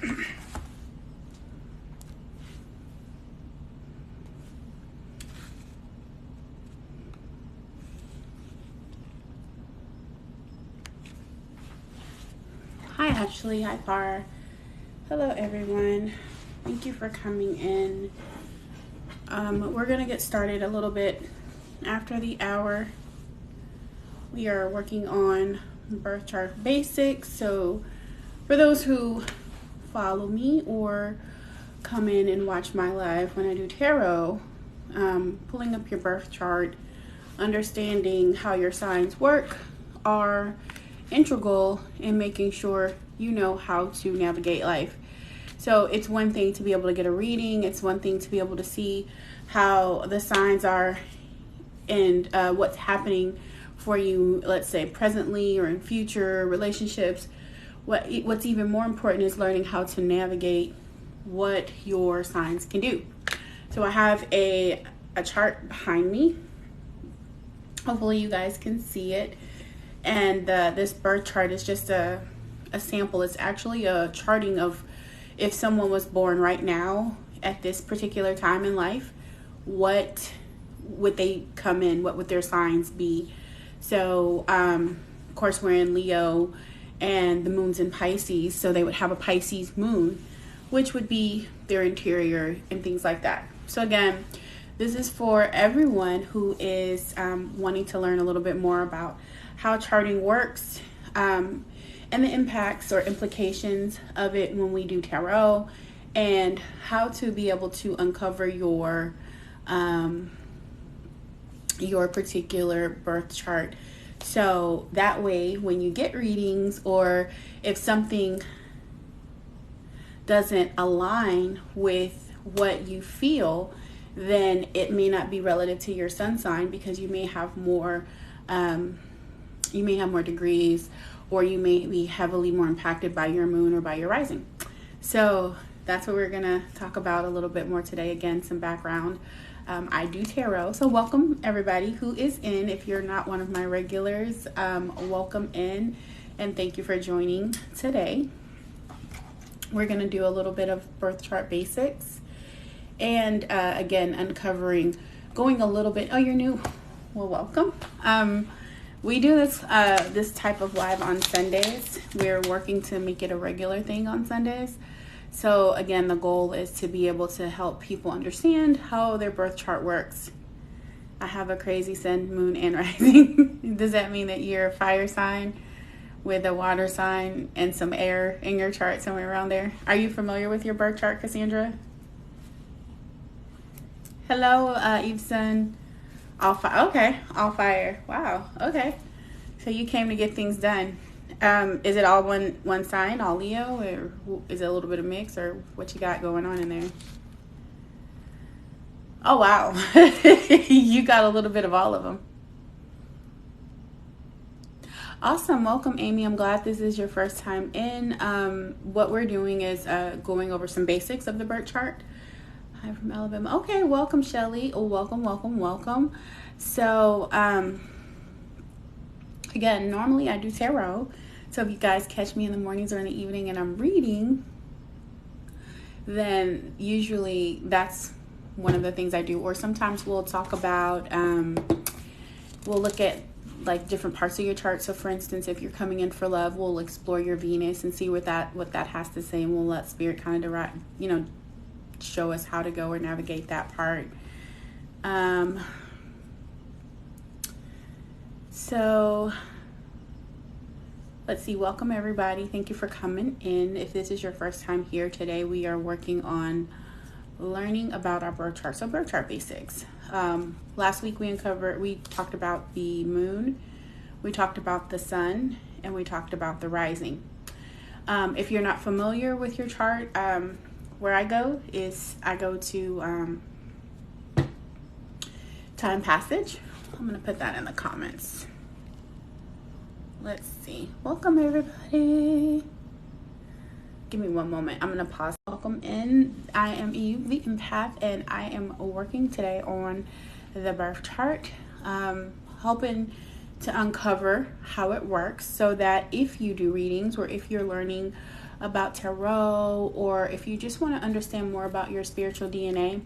Hi Ashley, hi Far. Hello everyone. Thank you for coming in. We're gonna get started a little bit after the hour. We are working on birth chart basics. So for those who follow me or come in and watch my live when I do tarot, pulling up your birth chart, understanding how your signs work are integral in making sure you know how to navigate life. So it's one thing to be able to get a reading. It's one thing to be able to see how the signs are and what's happening for you, let's say presently or in future relationships. What's even more important is learning how to navigate what your signs can do. So I have a chart behind me. Hopefully you guys can see it. And this birth chart is just a sample. It's actually a charting of if someone was born right now at this particular time in life, what would they come in? What would their signs be? So, of course, we're in Leo and the moon's in Pisces. So they would have a Pisces moon, which would be their interior and things like that. So again, this is for everyone who is wanting to learn a little bit more about how charting works and the impacts or implications of it when we do tarot, and how to be able to uncover your particular birth chart. So that way, when you get readings or if something doesn't align with what you feel, then it may not be relative to your sun sign, because you may have more degrees, or you may be heavily more impacted by your moon or by your rising. So that's what we're gonna talk about a little bit more today. Again, some background. I do tarot, so welcome everybody who is in. If you're not one of my regulars, welcome in, and thank you for joining today. We're gonna do a little bit of birth chart basics, and again, going a little bit. Oh, you're new. Well, welcome. We do this type of live on Sundays. We're working to make it a regular thing on Sundays. So again, the goal is to be able to help people understand how their birth chart works. I have a crazy sun, moon, and rising. Does that mean that you're a fire sign with a water sign and some air in your chart somewhere around there? Are you familiar with your birth chart, Cassandra? Hello, Eveson. All fire. Okay, all fire. Wow. Okay. So you came to get things done. Is it all one sign, all Leo, or is it a little bit of mix, or what you got going on in there? Oh wow, you got a little bit of all of them. Awesome. Welcome, Amy. I'm glad this is your first time in. What we're doing is going over some basics of the birth chart. Hi from Alabama. Okay, welcome, Shelly. Oh, welcome. So, again, normally I do tarot. So if you guys catch me in the mornings or in the evening and I'm reading, then usually that's one of the things I do. Or sometimes we'll talk about, we'll look at like different parts of your chart. So for instance, if you're coming in for love, we'll explore your Venus and see what that has to say, and we'll let spirit kind of show us how to go or navigate that part. So let's see. Welcome everybody. Thank you for coming in. If this is your first time here today, we are working on learning about our birth chart. So birth chart basics. Last week we talked about the moon, we talked about the sun, and we talked about the rising. If you're not familiar with your chart, where I go to time passage. I'm gonna put that in the comments. Let's see. Welcome everybody. Give me one moment. I'm gonna pause. Welcome in. I am Eve, the empath, and I am working today on the birth chart, hoping to uncover how it works, so that if you do readings, or if you're learning about tarot, or if you just want to understand more about your spiritual DNA,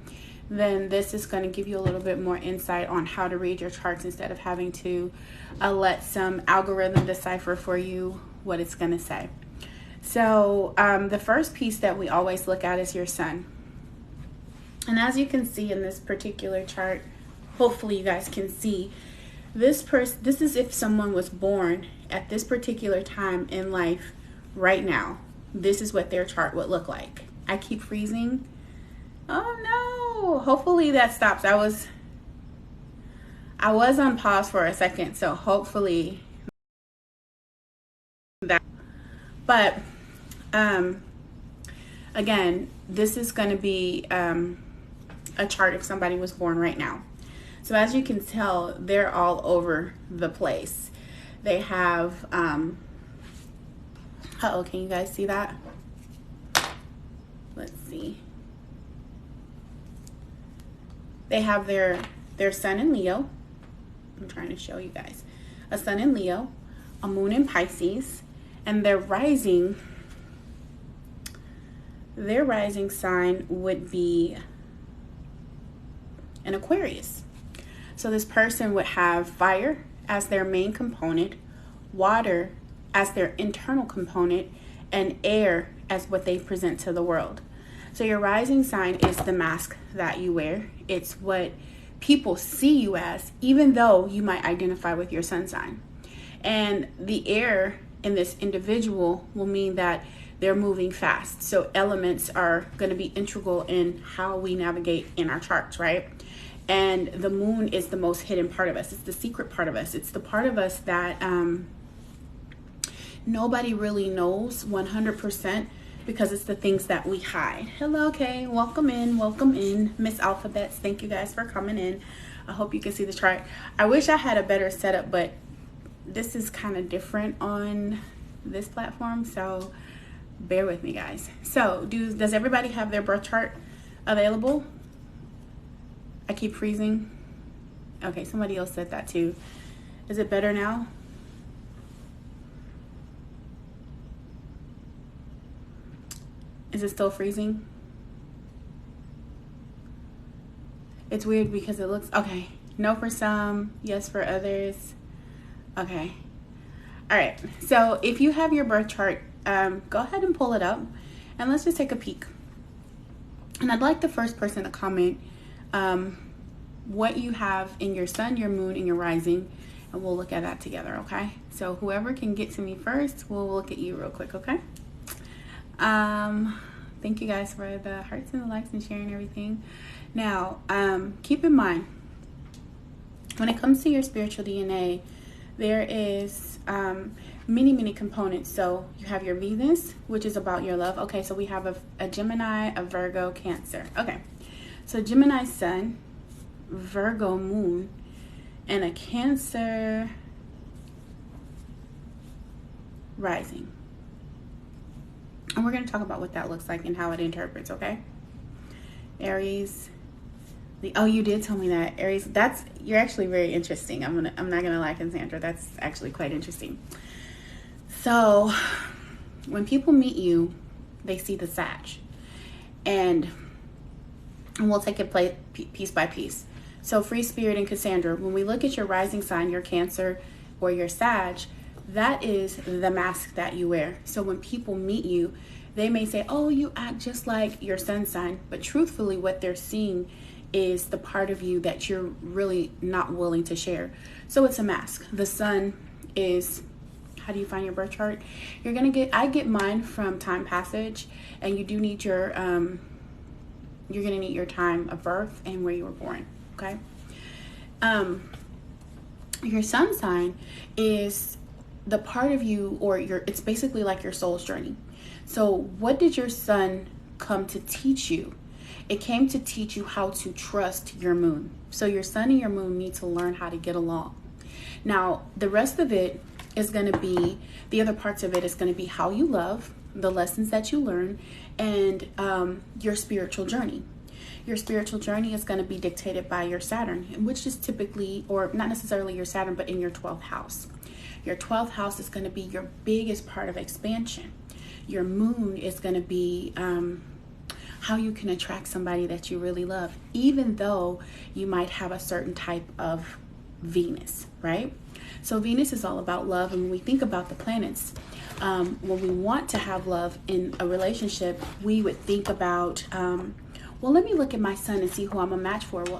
then this is going to give you a little bit more insight on how to read your charts, instead of having to let some algorithm decipher for you what it's going to say. So the first piece that we always look at is your sun. And as you can see in this particular chart, hopefully you guys can see, this is if someone was born at this particular time in life right now. This is what their chart would look like. I keep freezing. Oh no, hopefully that stops. I was on pause for a second, so hopefully that. But again, this is going to be a chart if somebody was born right now. So as you can tell, they're all over the place. They have, can you guys see that? Let's see. They have their sun in Leo. I'm trying to show you guys. A sun in Leo, a moon in Pisces, and their rising sign would be an Aquarius. So this person would have fire as their main component, water as their internal component, and air as what they present to the world. So your rising sign is the mask that you wear. It's what people see you as, even though you might identify with your sun sign. And the air in this individual will mean that they're moving fast. So elements are going to be integral in how we navigate in our charts, right? And the moon is the most hidden part of us. It's the secret part of us. It's the part of us that nobody really knows 100%, because it's the things that we hide. Hello, Kay. Welcome in. Miss Alphabets. Thank you guys for coming in. I hope you can see the chart. I wish I had a better setup, but this is kind of different on this platform, so bear with me, guys. So does everybody have their birth chart available? I keep freezing. Okay, somebody else said that too. Is it better now? Is it still freezing? It's weird because it looks, okay. No for some, yes for others. Okay. All right, so if you have your birth chart, go ahead and pull it up and let's just take a peek. And I'd like the first person to comment what you have in your sun, your moon, and your rising, and we'll look at that together, okay? So whoever can get to me first, we'll look at you real quick, okay? Thank you guys for the hearts and the likes and sharing everything. Now, keep in mind, when it comes to your spiritual DNA, there is many components. So you have your Venus, which is about your love. Okay, so we have a Gemini, a Virgo, Cancer. Okay, so Gemini sun, Virgo moon, and a Cancer rising. And we're going to talk about what that looks like and how it interprets, okay? Aries. Oh, you did tell me that. Aries, you're actually very interesting. I'm not gonna lie, Cassandra. That's actually quite interesting. So when people meet you, they see the Sag. And we'll take it piece by piece. So Free Spirit and Cassandra, when we look at your rising sign, your Cancer or your Sag, that is the mask that you wear. So when people meet you, they may say, oh, you act just like your sun sign. But truthfully, what they're seeing is the part of you that you're really not willing to share. So it's a mask. The sun is, how do you find your birth chart? I get mine from Time Passage, and you do need your, you're gonna need your time of birth and where you were born, okay? Your sun sign is the part of you, or it's basically like your soul's journey. So what did your sun come to teach you? It came to teach you how to trust your moon. So your sun and your moon need to learn how to get along. Now, the rest of it is going to be, the other parts of it is going to be how you love, the lessons that you learn, and your spiritual journey. Your spiritual journey is going to be dictated by your Saturn, which is typically, or not necessarily your Saturn, but in your 12th house. Your 12th house is going to be your biggest part of expansion. Your moon is going to be how you can attract somebody that you really love, even though you might have a certain type of Venus, right? So Venus is all about love. And when we think about the planets, when we want to have love in a relationship, we would think about, well, let me look at my sun and see who I'm a match for. Well,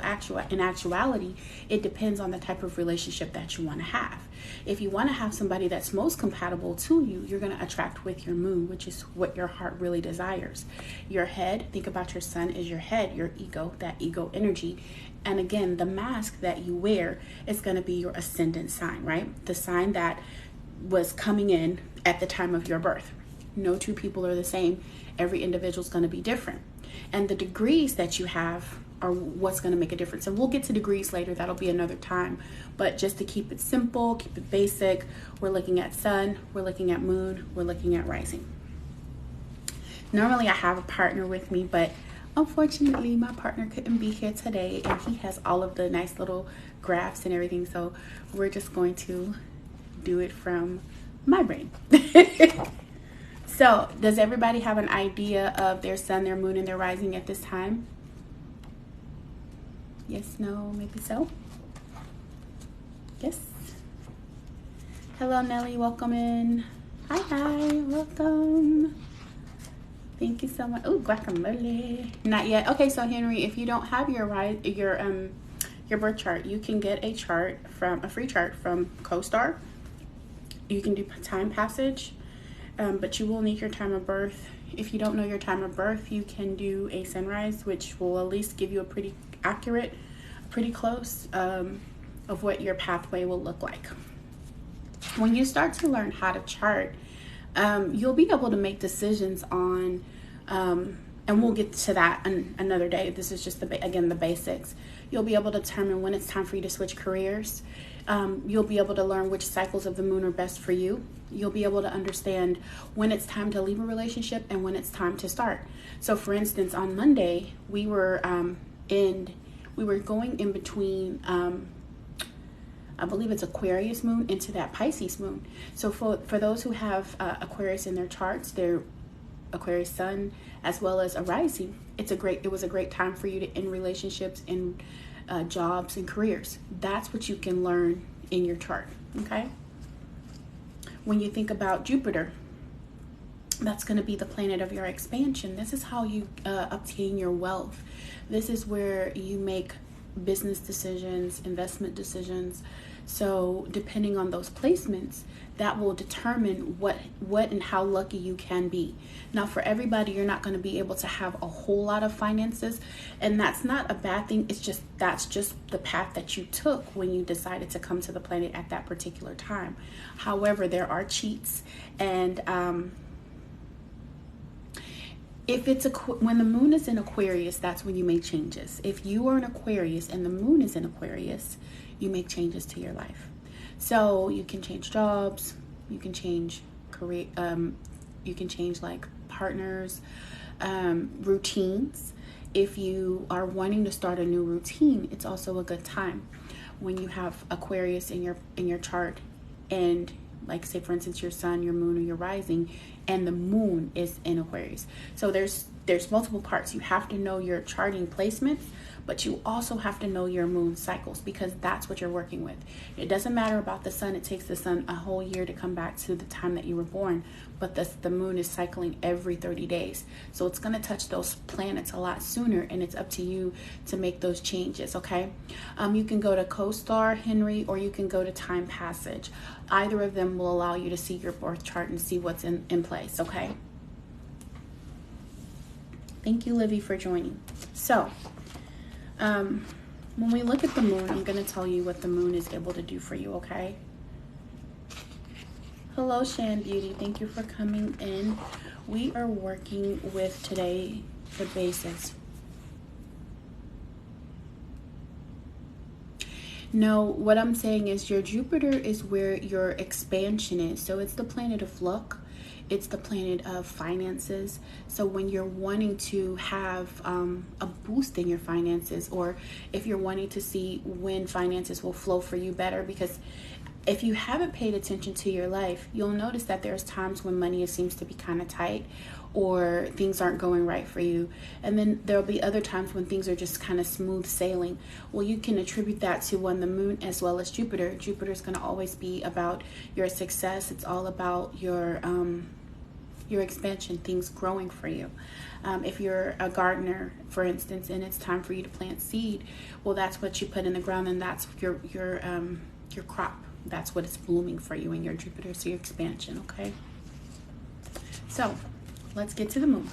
in actuality, it depends on the type of relationship that you want to have. If you want to have somebody that's most compatible to you, you're going to attract with your moon, which is what your heart really desires. Your head, think about your sun is your head, your ego, that ego energy. And again, the mask that you wear is going to be your ascendant sign, right? The sign that was coming in at the time of your birth. No two people are the same. Every individual is going to be different. And the degrees that you have are what's going to make a difference. And we'll get to degrees later. That'll be another time. But just to keep it simple, keep it basic, we're looking at sun, we're looking at moon, we're looking at rising. Normally I have a partner with me, but unfortunately my partner couldn't be here today, and he has all of the nice little graphs and everything. So we're just going to do it from my brain. So does everybody have an idea of their sun, their moon, and their rising at this time? Yes, no, maybe so. Yes. Hello, Nelly. Welcome in. Hi, welcome. Thank you so much. Oh, guacamole. Not yet. Okay, so Henry, if you don't have your birth chart, you can get a free chart from CoStar. You can do time passage, but you will need your time of birth. If you don't know your time of birth, you can do a sunrise, which will at least give you a pretty accurate, pretty close of what your pathway will look like. When you start to learn how to chart, you'll be able to make decisions on, and we'll get to that another day. This is just again the basics. You'll be able to determine when it's time for you to switch careers. You'll be able to learn which cycles of the moon are best for you. You'll be able to understand when it's time to leave a relationship and when it's time to start. So for instance, on Monday, we were going in between, I believe it's Aquarius moon into that Pisces moon. So for those who have Aquarius in their charts, their Aquarius sun, as well as a rising, it was a great time for you to end relationships, in jobs and careers. That's what you can learn in your chart. Okay. When you think about Jupiter, that's going to be the planet of your expansion. This is how you obtain your wealth. This is where you make business decisions, investment decisions. So depending on those placements, that will determine what and how lucky you can be. Now, for everybody, you're not going to be able to have a whole lot of finances, and that's not a bad thing. That's just the path that you took when you decided to come to the planet at that particular time. However, there are cheats, and when the moon is in Aquarius, that's when you make changes. If you are in Aquarius and the moon is in Aquarius, you make changes to your life. So you can change jobs, you can change career, you can change like partners, routines. If you are wanting to start a new routine, it's also a good time when you have Aquarius in your chart, and like say for instance your sun, your moon, or your rising, and the moon is in Aquarius. So there's multiple parts. You have to know your charting placements, but you also have to know your moon cycles, because that's what you're working with. It doesn't matter about the sun. It takes the sun a whole year to come back to the time that you were born, but the moon is cycling every 30 days. So it's going to touch those planets a lot sooner, and it's up to you to make those changes, okay? You can go to CoStar, Henry, or you can go to Time Passage. Either of them will allow you to see your birth chart and see what's in place, okay? Thank you, Livy, for joining. So, when we look at the moon, I'm going to tell you what the moon is able to do for you, okay? Hello, Shan Beauty. Thank you for coming in. We are working with today the basics. No, what I'm saying is your Jupiter is where your expansion is. So it's the planet of luck. It's the planet of finances. So when you're wanting to have a boost in your finances, or if you're wanting to see when finances will flow for you better, because if you haven't paid attention to your life, you'll notice that there's times when money seems to be kind of tight, or things aren't going right for you. And then there'll be other times when things are just kind of smooth sailing. Well, you can attribute that to the moon as well as Jupiter. Jupiter is going to always be about your success. It's all about your expansion, things growing for you. If you're a gardener, for instance, and it's time for you to plant seed, well, that's what you put in the ground, and that's your crop. That's what is blooming for you in your Jupiter, so your expansion, okay? So let's get to the moon.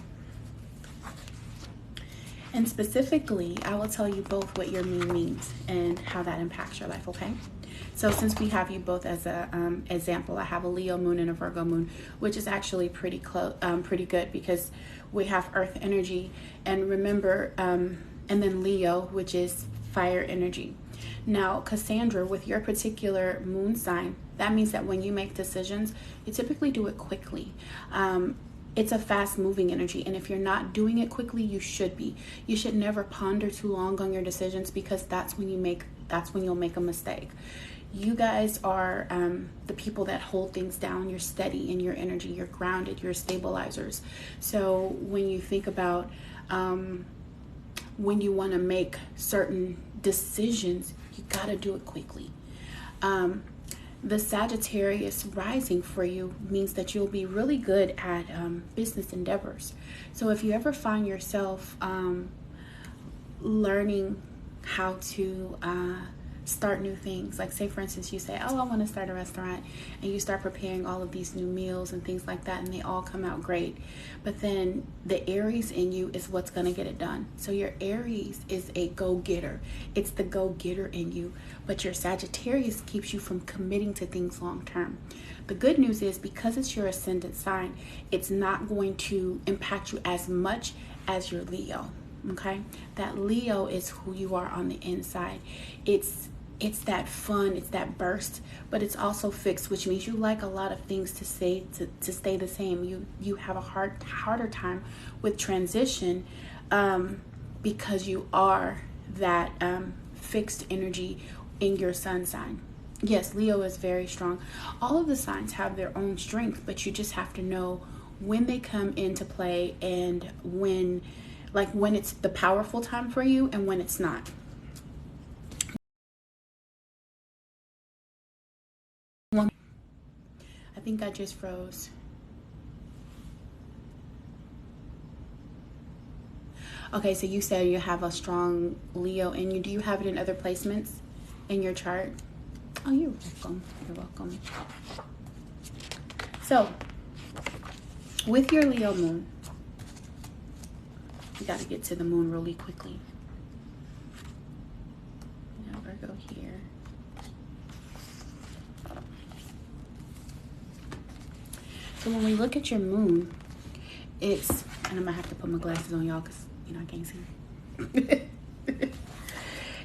And specifically, I will tell you both what your moon means and how that impacts your life, okay? So since we have you both as a example, I have a Leo moon and a Virgo moon, which is actually pretty good, because we have Earth energy, and remember, and then Leo, which is fire energy. Now, Cassandra, with your particular moon sign, that means that when you make decisions, you typically do it quickly. It's a fast moving energy, and if you're not doing it quickly, you should be. You should never ponder too long on your decisions, because that's when you'll make a mistake. You guys are the people that hold things down. You're steady in your energy. You're grounded. You're stabilizers. So when you think about when you want to make certain decisions, you got to do it quickly. The Sagittarius rising for you means that you'll be really good at business endeavors. So if you ever find yourself learning how to start new things, like say for instance you say, oh, I want to start a restaurant, and you start preparing all of these new meals and things like that, and they all come out great, but then the Aries in you is what's going to get it done. So your Aries is a go-getter. It's the go-getter in you, but your Sagittarius keeps you from committing to things long term. The good news is, because it's your ascendant sign, it's not going to impact you as much as your Leo. Okay, that Leo is who you are on the inside. It's that fun, it's that burst, but it's also fixed, which means you like a lot of things to stay the same. You have a harder time with transition because you are that fixed energy in your sun sign. Yes, Leo is very strong. All of the signs have their own strength, but you just have to know when they come into play, and when it's the powerful time for you and when it's not. I think I just froze. Okay, so you said you have a strong Leo in you. Do you have it in other placements in your chart? Oh, you're welcome. You're welcome. So, with your Leo moon, you got to get to the moon really quickly. Now, Virgo here. So when we look at your moon, and I'm gonna have to put my glasses on, y'all, because I can't see.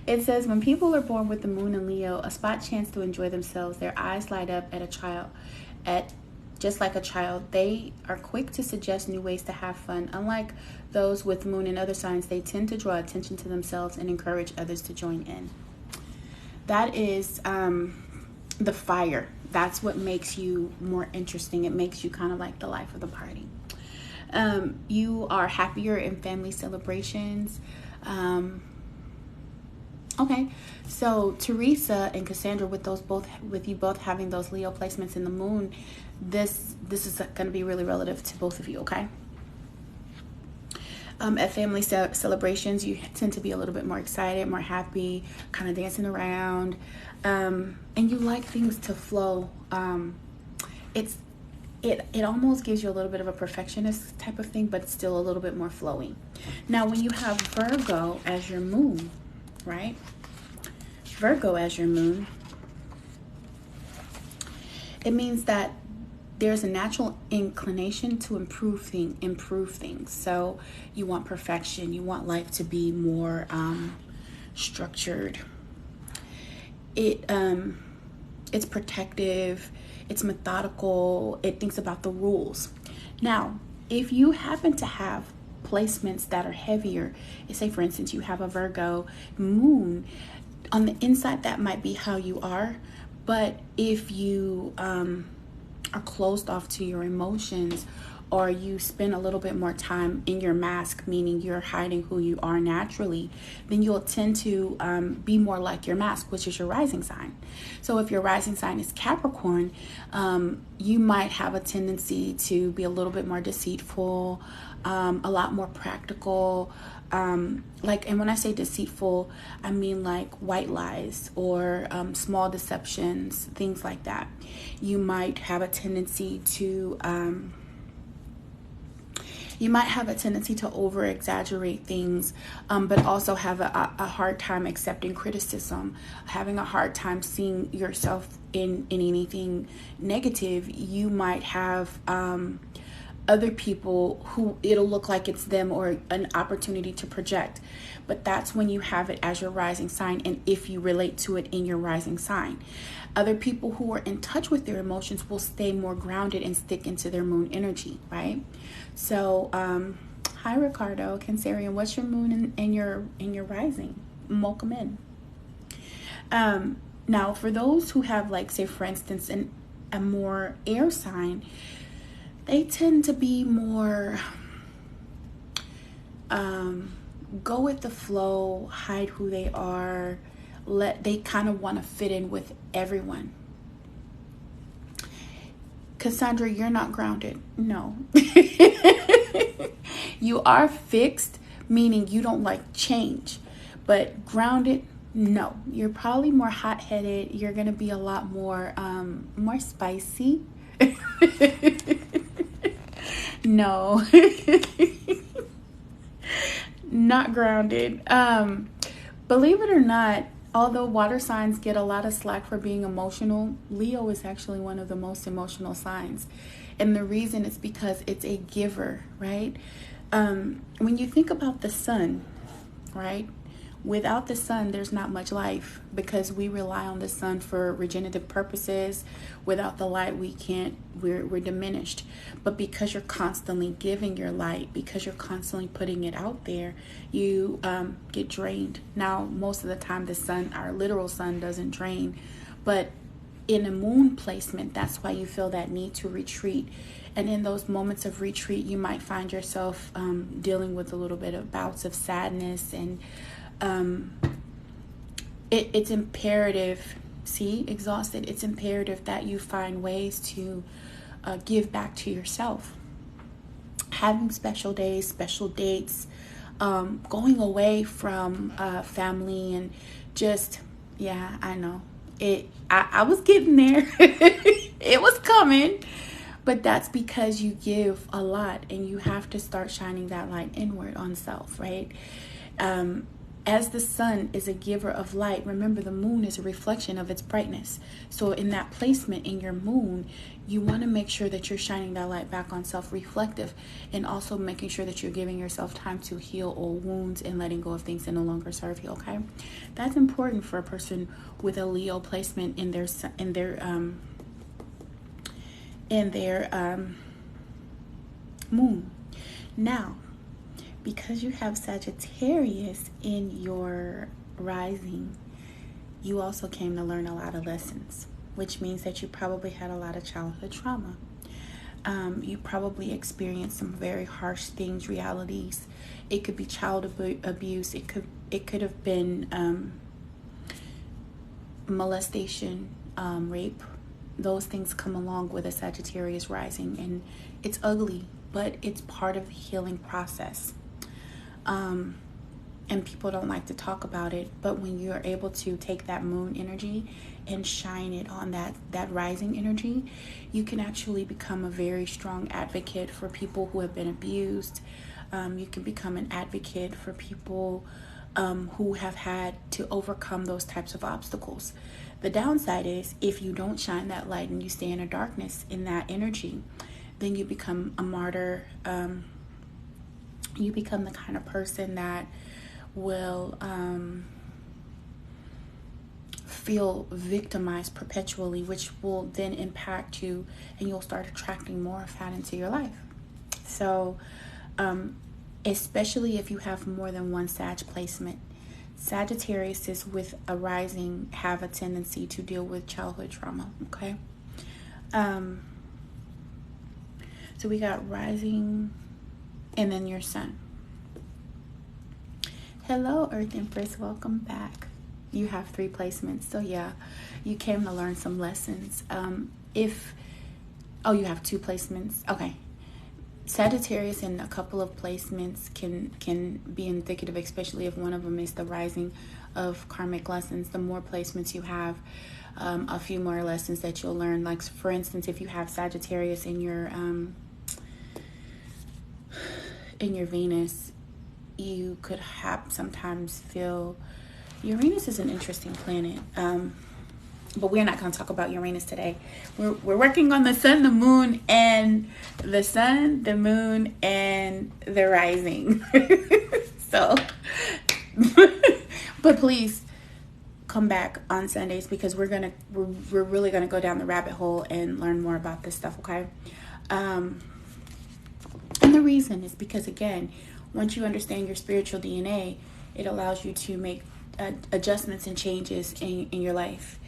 It says, when people are born with the moon in Leo, a spot chance to enjoy themselves, their eyes light up just like a child. They are quick to suggest new ways to have fun. Unlike those with moon and other signs, they tend to draw attention to themselves and encourage others to join in. That is the fire. That's what makes you more interesting. It makes you kind of like the life of the party. You are happier in family celebrations. Okay, so Teresa and Cassandra, with you both having those Leo placements in the moon, this is going to be really relative to both of you. Okay. At family celebrations, you tend to be a little bit more excited, more happy, kind of dancing around, and you like things to flow. It almost gives you a little bit of a perfectionist type of thing, but it's still a little bit more flowy. Now, when you have Virgo as your moon, right? Virgo as your moon, it means that there's a natural inclination to improve things. So you want perfection. You want life to be more structured. It's protective. It's methodical. It thinks about the rules. Now, if you happen to have placements that are heavier, say for instance you have a Virgo moon, on the inside that might be how you are, but if you are closed off to your emotions, or you spend a little bit more time in your mask, meaning you're hiding who you are naturally, then you'll tend to be more like your mask, which is your rising sign. So if your rising sign is Capricorn, you might have a tendency to be a little bit more deceitful, a lot more practical. And when I say deceitful, I mean like white lies or small deceptions, things like that. You might have a tendency to over exaggerate things, but also have a hard time accepting criticism, having a hard time seeing yourself in anything negative. You might have other people who it'll look like it's them or an opportunity to project. But that's when you have it as your rising sign, and if you relate to it in your rising sign. Other people who are in touch with their emotions will stay more grounded and stick into their moon energy, right? So, hi Ricardo, Cancerian, what's your moon and your rising? Welcome in. Now, for those who have, like, say for instance, a more air sign, they tend to be more go with the flow, hide who they are. They kind of want to fit in with everyone. Cassandra, you're not grounded. No. You are fixed, meaning you don't like change. But grounded, no. You're probably more hot-headed. You're going to be a lot more spicy. No. Not grounded. Believe it or not, although water signs get a lot of slack for being emotional, Leo is actually one of the most emotional signs. And the reason is because it's a giver, right? When you think about the sun, right? Without the sun, there's not much life, because we rely on the sun for regenerative purposes. Without the light, we're diminished. But because you're constantly giving your light, because you're constantly putting it out there, you get drained. Now, most of the time, the sun, our literal sun, doesn't drain. But in a moon placement, that's why you feel that need to retreat. And in those moments of retreat, you might find yourself dealing with a little bit of bouts of sadness, and it's imperative, exhausted. It's imperative that you find ways to give back to yourself. Having special days, special dates, going away from family, and just, yeah, I know. I was getting there. It was coming. But that's because you give a lot, and you have to start shining that light inward on self, right? As the sun is a giver of light, remember the moon is a reflection of its brightness. So in that placement in your moon, you want to make sure that you're shining that light back on self-reflective, and also making sure that you're giving yourself time to heal old wounds and letting go of things that no longer serve you, okay? That's important for a person with a Leo placement in their moon. Now, because you have Sagittarius in your rising, you also came to learn a lot of lessons, which means that you probably had a lot of childhood trauma. You probably experienced some very harsh things, realities. It could be child abuse. It could have been molestation, rape. Those things come along with a Sagittarius rising, and it's ugly, but it's part of the healing process. And people don't like to talk about it, but when you're able to take that moon energy and shine it on that rising energy, you can actually become a very strong advocate for people who have been abused. You can become an advocate for people who have had to overcome those types of obstacles. The downside is, if you don't shine that light and you stay in a darkness in that energy, then you become a martyr. You become the kind of person that will feel victimized perpetually, which will then impact you, and you'll start attracting more of that into your life. So especially if you have more than one Sag placement, Sagittarius is with a rising have a tendency to deal with childhood trauma. Okay. So we got rising and then your sun. Hello, Earth Empress. Welcome back. You have 3 placements. So yeah, you came to learn some lessons. You have 2 placements. Okay. Sagittarius in a couple of placements can be indicative, especially if one of them is the rising of karmic lessons. The more placements you have, a few more lessons that you'll learn. Like, for instance, if you have Sagittarius in your Venus, you could sometimes feel Uranus is an interesting planet. But we're not going to talk about Uranus today. We're working on the sun, the moon, and the sun, the moon, and the rising. So, but please come back on Sundays, because we're really gonna go down the rabbit hole and learn more about this stuff. Okay. And the reason is because, again, once you understand your spiritual DNA, it allows you to make adjustments and changes in your life.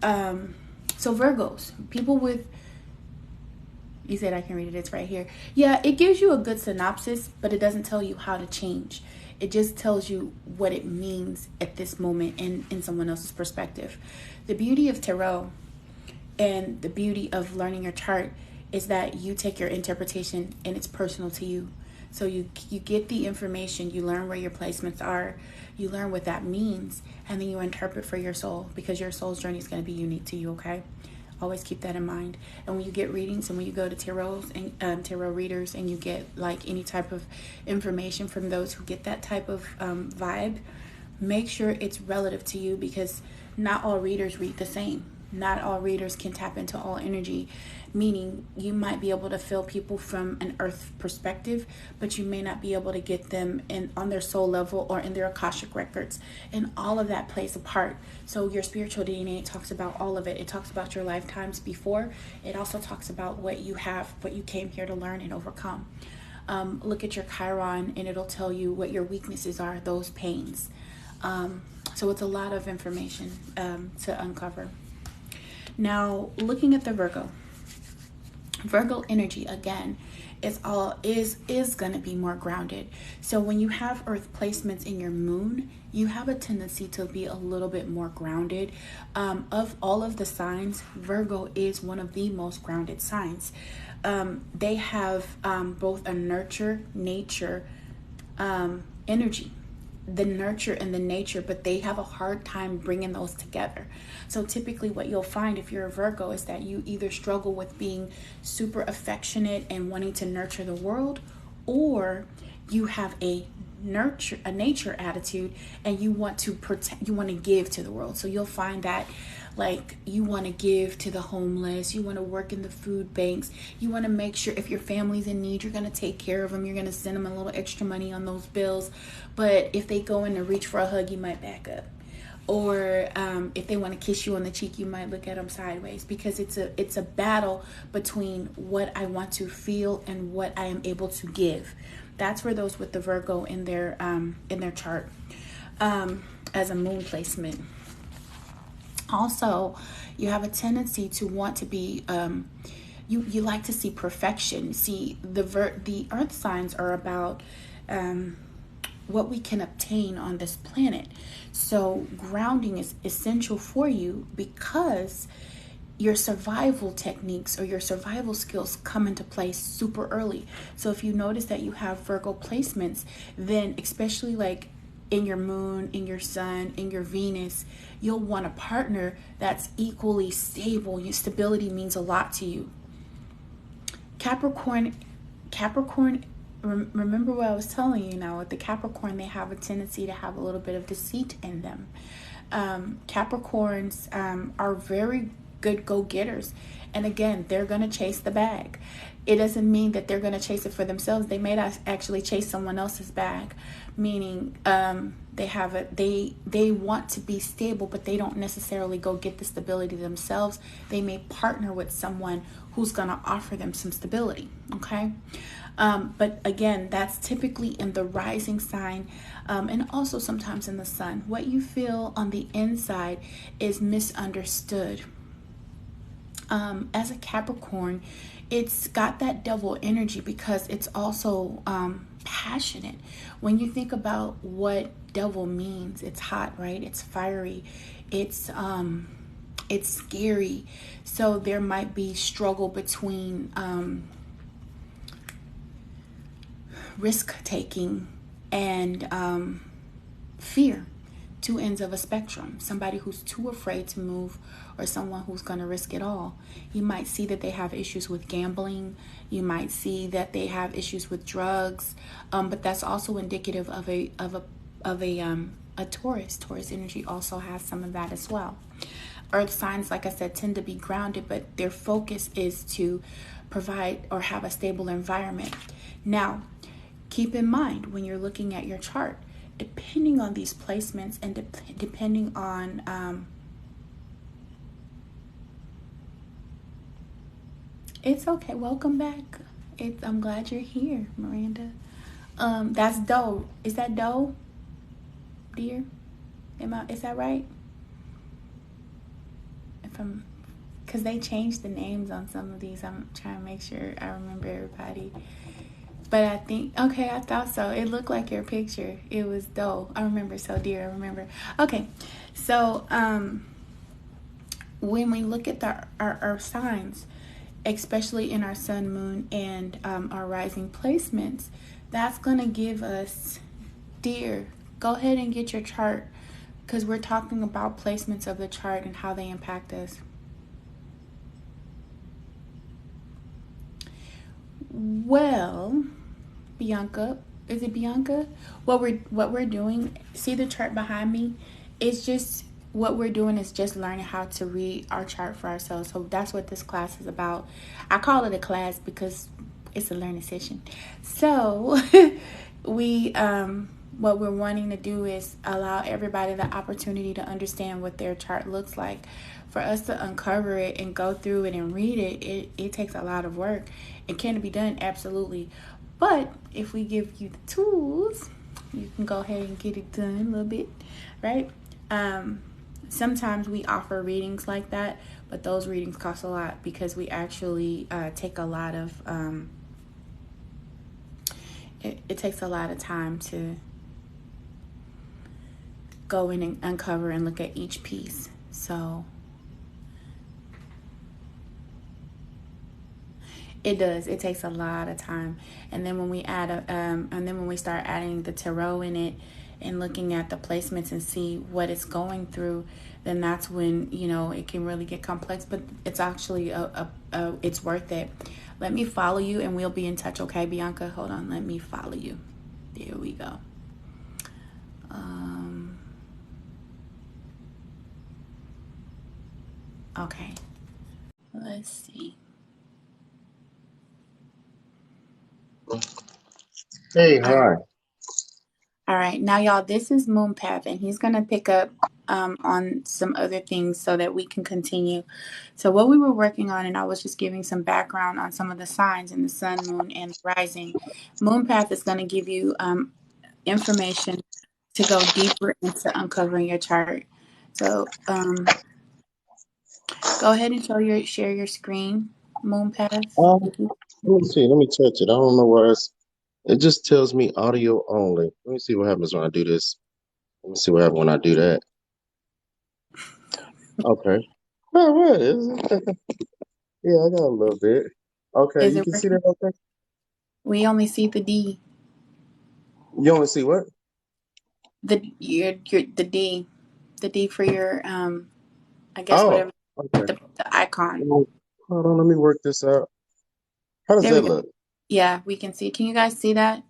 So Virgos, people with, you said I can read it, it's right here. Yeah, it gives you a good synopsis, but it doesn't tell you how to change. It just tells you what it means at this moment in someone else's perspective. The beauty of tarot and the beauty of learning your chart is that you take your interpretation and it's personal to you. So you get the information, you learn where your placements are, you learn what that means, and then you interpret for your soul, because your soul's journey is going to be unique to you, okay? Always keep that in mind. And when you get readings and when you go to tarot readers and you get like any type of information from those who get that type of vibe, make sure it's relative to you, because not all readers read the same. Not all readers can tap into all energy, meaning you might be able to feel people from an earth perspective, but you may not be able to get them on their soul level or in their Akashic records. And all of that plays a part. So your spiritual DNA talks about all of it. It talks about your lifetimes before. It also talks about what you have, what you came here to learn and overcome. Look at your Chiron and it'll tell you what your weaknesses are, those pains. So it's a lot of information to uncover. Now, looking at the Virgo energy, again, is going to be more grounded. So when you have earth placements in your moon, you have a tendency to be a little bit more grounded. Of all of the signs, Virgo is one of the most grounded signs. They have both a nature energy, the nurture and the nature, but they have a hard time bringing those together. So typically what you'll find if you're a Virgo is that you either struggle with being super affectionate and wanting to nurture the world, or you have a nature attitude and you want to protect, you want to give to the world. So you'll find that like you want to give to the homeless, you want to work in the food banks, you want to make sure if your family's in need, you're going to take care of them, you're going to send them a little extra money on those bills. But if they go in to reach for a hug, you might back up. Or if they want to kiss you on the cheek, you might look at them sideways, because it's a battle between what I want to feel and what I am able to give. That's for those with the Virgo in their chart as a moon placement. Also, you have a tendency to want to be, you like to see perfection. See, the earth signs are about what we can obtain on this planet. So grounding is essential for you, because your survival techniques or your survival skills come into play super early. So if you notice that you have Virgo placements, then especially like in your moon, in your sun, in your Venus, you'll want a partner that's equally stable. Your stability means a lot to you. Capricorn, remember what I was telling you now, with the Capricorn, they have a tendency to have a little bit of deceit in them. Capricorns are very good go-getters. And again, they're going to chase the bag. it doesn't mean that they're going to chase it for themselves. They may not actually chase someone else's bag, meaning they want to be stable, but they don't necessarily go get the stability themselves. They may partner with someone who's going to offer them some stability. Okay. But again, that's typically in the rising sign, and also sometimes in the sun. What you feel on the inside is misunderstood. As a Capricorn, it's got that double energy because it's also passionate. When you think about what devil means, it's hot, right? It's fiery. It's scary. So there might be struggle between risk taking and fear. Two ends of a spectrum. Somebody who's too afraid to move, or someone who's going to risk it all. You might see that they have issues with gambling. You might see that they have issues with drugs, but that's also indicative of a Taurus. Taurus energy also has some of that as well. Earth signs, like I said, tend to be grounded, but their focus is to provide or have a stable environment. Now, keep in mind when you're looking at your chart, depending on these placements and depending on it's okay, welcome back. I'm glad you're here, Miranda. That's Doe. Is that Doe, dear? Is that right? If I'm Because they changed the names on some of these, I'm trying to make sure I remember everybody. But I think, okay, I thought so. It looked like your picture. It was Doe. I remember. So, dear, I remember. Okay. So, when we look at our signs, especially in our sun, moon, and our rising placements, that's going to give us, dear, go ahead and get your chart, because we're talking about placements of the chart and how they impact us. Well, Bianca, is it Bianca? What we're doing, see the chart behind me? It's just what we're doing is just learning how to read our chart for ourselves. So that's what this class is about. I call it a class because it's a learning session. So we what we're wanting to do is allow everybody the opportunity to understand what their chart looks like. For us to uncover it and go through it and read it takes a lot of work. It can be done, absolutely. But if we give you the tools, you can go ahead and get it done a little bit, right? Sometimes we offer readings like that, but those readings cost a lot because we actually take a lot of, it takes a lot of time to go in and uncover and look at each piece. So it does. It takes a lot of time. And then when we start adding the tarot in it and looking at the placements and see what it's going through, then that's when, it can really get complex. But it's actually it's worth it. Let me follow you and we'll be in touch. Okay, Bianca? Hold on. Let me follow you. There we go. Okay. Let's see. Hey, hi. All right. Now, y'all, this is Moonpath, and he's going to pick up on some other things so that we can continue. So what we were working on, and I was just giving some background on some of the signs in the sun, moon, and rising. Moonpath is going to give you information to go deeper into uncovering your chart. So go ahead and share your screen, Moonpath. Um, Let me see. Let me touch it. I don't know where it just tells me audio only. Let me see what happens when I do this. Let me see what happens when I do that. Okay. Oh, what is it? Yeah, I got a little bit. Okay, Is you it can see working? that okay? We only see the D. You only see what? The D for your I guess Oh, whatever okay. the icon. Well, hold on, let me work this out. How does There we that go. look? Yeah, we can see. Can you guys see that?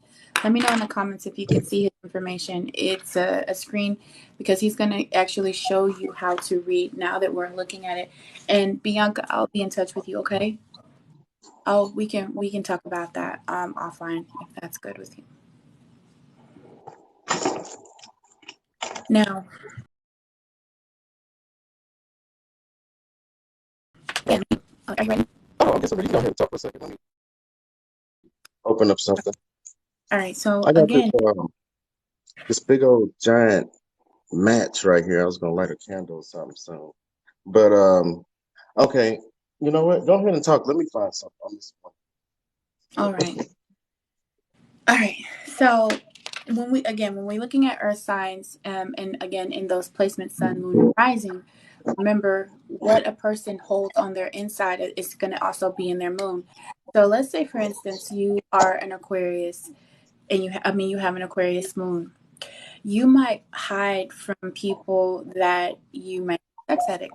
Let me know in the comments if you can see his information. It's a screen because he's going to actually show you how to read now that we're looking at it. And Bianca, I'll be in touch with you, okay? Oh, we can talk about that offline if that's good with you. Now, again, are you ready? Oh, I guess I'm ready. Go ahead and talk for a second. Let me open up something. All right. So I got again, this big old giant match right here. I was gonna light a candle or something soon. But okay. You know what? Go ahead and talk. Let me find something on this all right. All right. So when we're looking at Earth signs, and again in those placements, Sun, Moon, and Rising, remember what a person holds on their inside is going to also be in their moon. So let's say, for instance, you are an Aquarius, and you have an Aquarius moon. You might hide from people that you might be sex addict.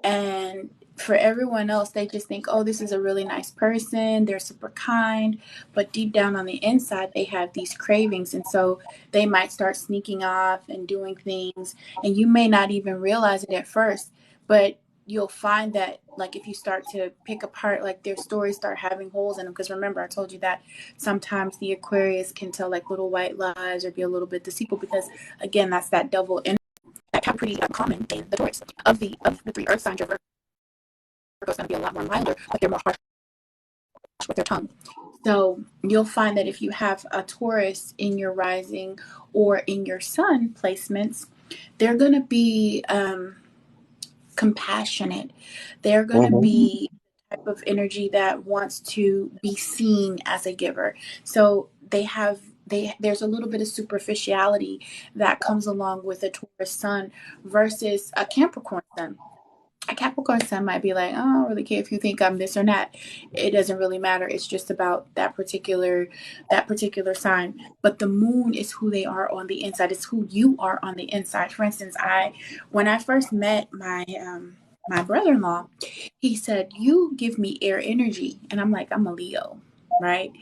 And for everyone else, they just think, oh, this is a really nice person. They're super kind. But deep down on the inside, they have these cravings. And so they might start sneaking off and doing things. And you may not even realize it at first. But you'll find that, like, if you start to pick apart, like, their stories start having holes in them. Because remember, I told you that sometimes the Aquarius can tell, like, little white lies or be a little bit deceitful. Because, again, that's that double energy. That kind of pretty common in the Taurus. Of the three earth signs, your Virgo is going to be a lot more milder, but they're more harsh with their tongue. So you'll find that if you have a Taurus in your rising or in your sun placements, they're going to be compassionate. They're going to one. be the type of energy that wants to be seen as a giver. So there's a little bit of superficiality that comes along with a Taurus sun versus a Capricorn sun. A Capricorn sun might be like, oh, I don't really care if you think I'm this or not. It doesn't really matter. It's just about that particular sign. But the moon is who they are on the inside. It's who you are on the inside. For instance, when I first met my brother-in-law, he said, "You give me air energy," and I'm like, "I'm a Leo." Right.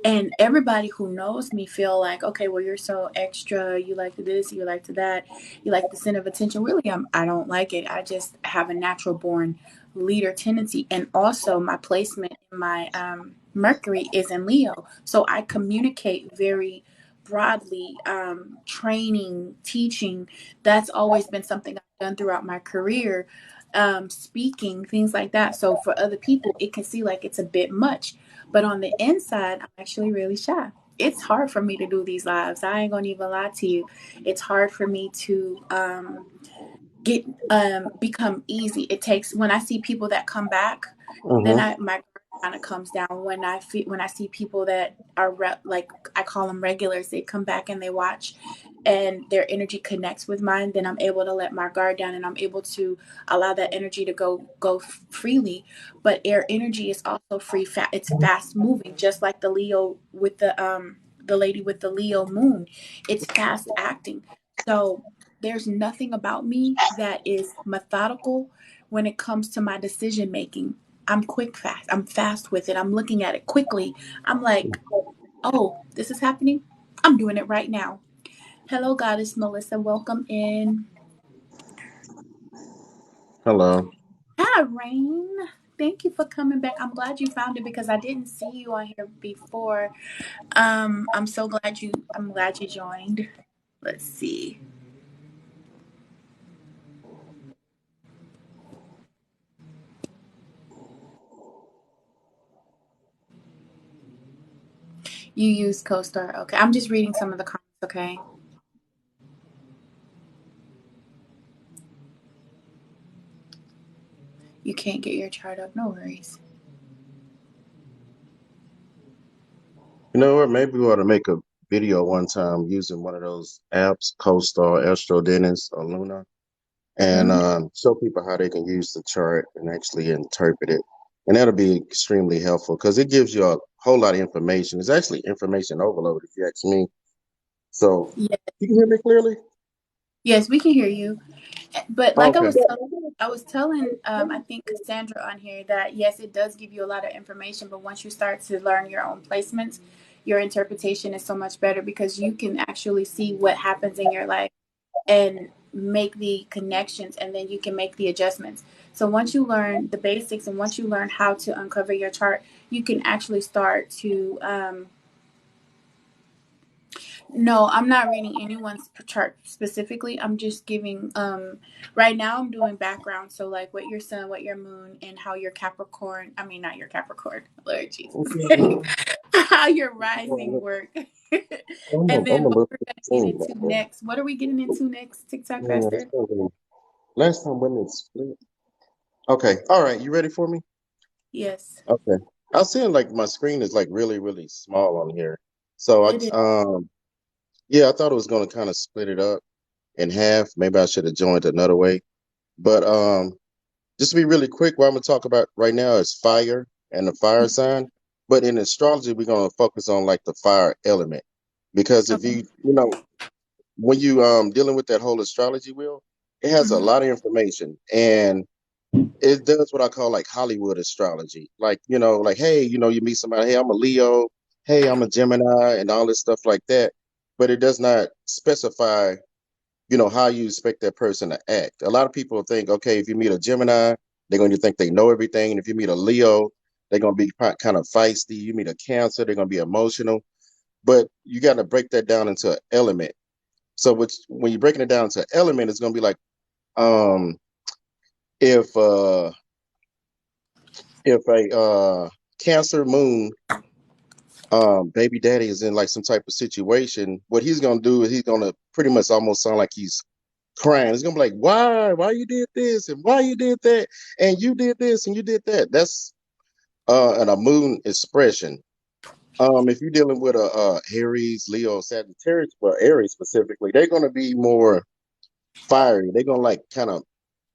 And everybody who knows me feel like, okay, well, you're so extra. You like to this, you like to that, you like the center of attention. Really, I don't like it. I just have a natural born leader tendency. And also, my placement in my Mercury is in Leo. So I communicate very broadly, training, teaching. That's always been something I've done throughout my career, speaking, things like that. So for other people, it can seem like it's a bit much. But on the inside, I'm actually really shy. It's hard for me to do these lives. I ain't gonna even lie to you. It's hard for me to get become easy. It takes when I see people that come back, then Mm-hmm. my guard kind of comes down. When I see people that are like I call them regulars, they come back and they watch, and their energy connects with mine. Then I'm able to let my guard down, and I'm able to allow that energy to go freely. But air energy is also free. It's fast moving, just like the Leo with the lady with the Leo moon. It's fast acting. So there's nothing about me that is methodical when it comes to my decision making. I'm quick fast. I'm fast with it. I'm looking at it quickly. I'm like, oh, this is happening. I'm doing it right now. Hello, Goddess Melissa. Welcome in. Hello. Hi, Rain. Thank you for coming back. I'm glad you found it because I didn't see you on here before. I'm glad you joined. Let's see. You use CoStar. Okay. I'm just reading some of the comments, okay? You can't get your chart up. No worries. You know what? Maybe we ought to make a video one time using one of those apps, CoStar, Astro Dennis, or Luna, and Mm, show people how they can use the chart and actually interpret it. And that'll be extremely helpful because it gives you a whole lot of information. It's actually information overload, if you ask me. So, yeah. you can hear me clearly? Yes, we can hear you. But like I Okay. was telling, I think Cassandra on here that yes, it does give you a lot of information, but once you start to learn your own placements, your interpretation is so much better because you can actually see what happens in your life and make the connections, and then you can make the adjustments. So once you learn the basics and once you learn how to uncover your chart, you can actually start to no, I'm not reading anyone's chart specifically. I'm just giving right now I'm doing background. So like what your sun, what your moon, and how your Capricorn, I mean not your Capricorn, Lord Jesus. How your rising work. And I'm then gonna what look we're at the gonna get scene right into there. next. What are we getting into next, TikTok Yeah, it's Faster? probably- last time when it split. Okay, all right, you ready for me? Yes. Okay. I was seeing like my screen is like really, really small on here. So It is. yeah, I thought it was gonna kind of split it up in half. Maybe I should have joined another way. But just to be really quick, what I'm gonna talk about right now is fire and the fire sign. But in astrology, we're gonna focus on like the fire element. Because if Okay. you know, when you dealing with that whole astrology wheel, it has a Hmm. lot of information. And it does what I call like Hollywood astrology. Like, like, hey, you meet somebody, hey, I'm a Leo, hey, I'm a Gemini, and all this stuff like that. But it does not specify, how you expect that person to act. A lot of people think, okay, if you meet a Gemini, they're going to think they know everything. And if you meet a Leo, they're going to be kind of feisty. You meet a Cancer, they're going to be emotional. But you got to break that down into an element. So when you're breaking it down to an element, it's going to be like, um, if uh, if a Cancer moon baby daddy is in like some type of situation, what he's gonna do is he's gonna pretty much almost sound like he's crying. He's gonna be like, why you did this and why you did that and you did this and you did that. That's a moon expression. If you're dealing with a Aries, Leo, Sagittarius, well, Aries specifically, they're gonna be more fiery. They're gonna like kind of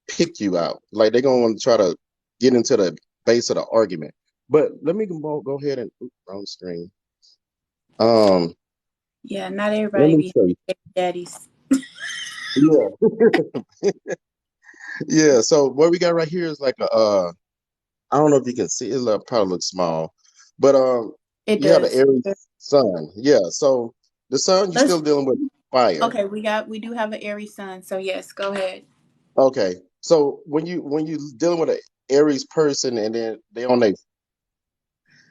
pick you out. Like they're gonna want to try to get into the base of the argument. But let me go ahead and wrong screen. Um, Yeah, not Let everybody me be show you. baby daddies. Yeah. Yeah. So what we got right here is like a I don't know if you can see probably looks small. But It you have the does. Aries sun. Yeah. So the sun you're Let's still dealing with fire. okay, we do have an Aries sun, so yes, go ahead. Okay. So when you dealing with an Aries person and then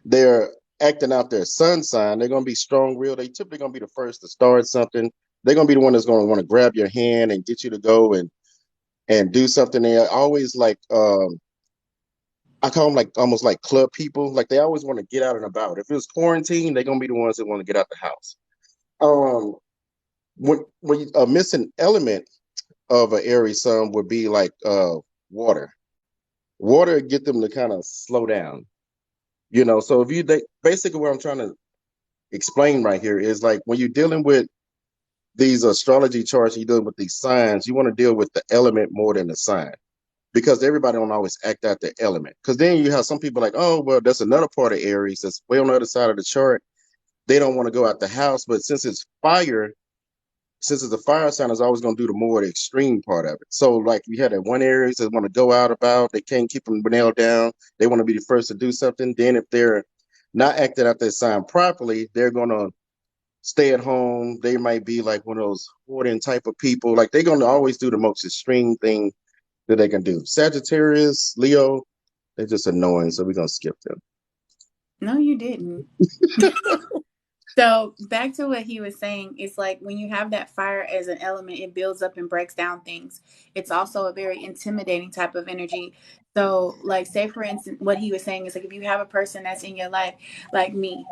they're acting out their sun sign, they're gonna be strong willed. They typically gonna be the first to start something. They're gonna be the one that's gonna want to grab your hand and get you to go and do something. They always like I call them like almost like club people. Like they always want to get out and about. If it's quarantine, they're gonna be the ones that want to get out the house. Um, a missing element of an Aries sun would be like water. Water get them to kind of slow down. So if basically what I'm trying to explain right here is like when you're dealing with these astrology charts, you're dealing with these signs. You want to deal with the element more than the sign because everybody don't always act out their element. Because then you have some people like, oh, well, that's another part of Aries that's way on the other side of the chart. They don't want to go out the house, but since it's a fire sign, it's always going to do the more extreme part of it. So, like, you had that one Aries that want to go out about, they can't keep them nailed down. They want to be the first to do something. Then, if they're not acting out their sign properly, they're going to stay at home. They might be like one of those hoarding type of people. Like, they're going to always do the most extreme thing that they can do. Sagittarius, Leo, they're just annoying, so we're gonna skip them. No, you didn't. So back to what he was saying, it's like when you have that fire as an element, it builds up and breaks down things. It's also a very intimidating type of energy. So, like, say for instance, what he was saying is like if you have a person that's in your life, like me,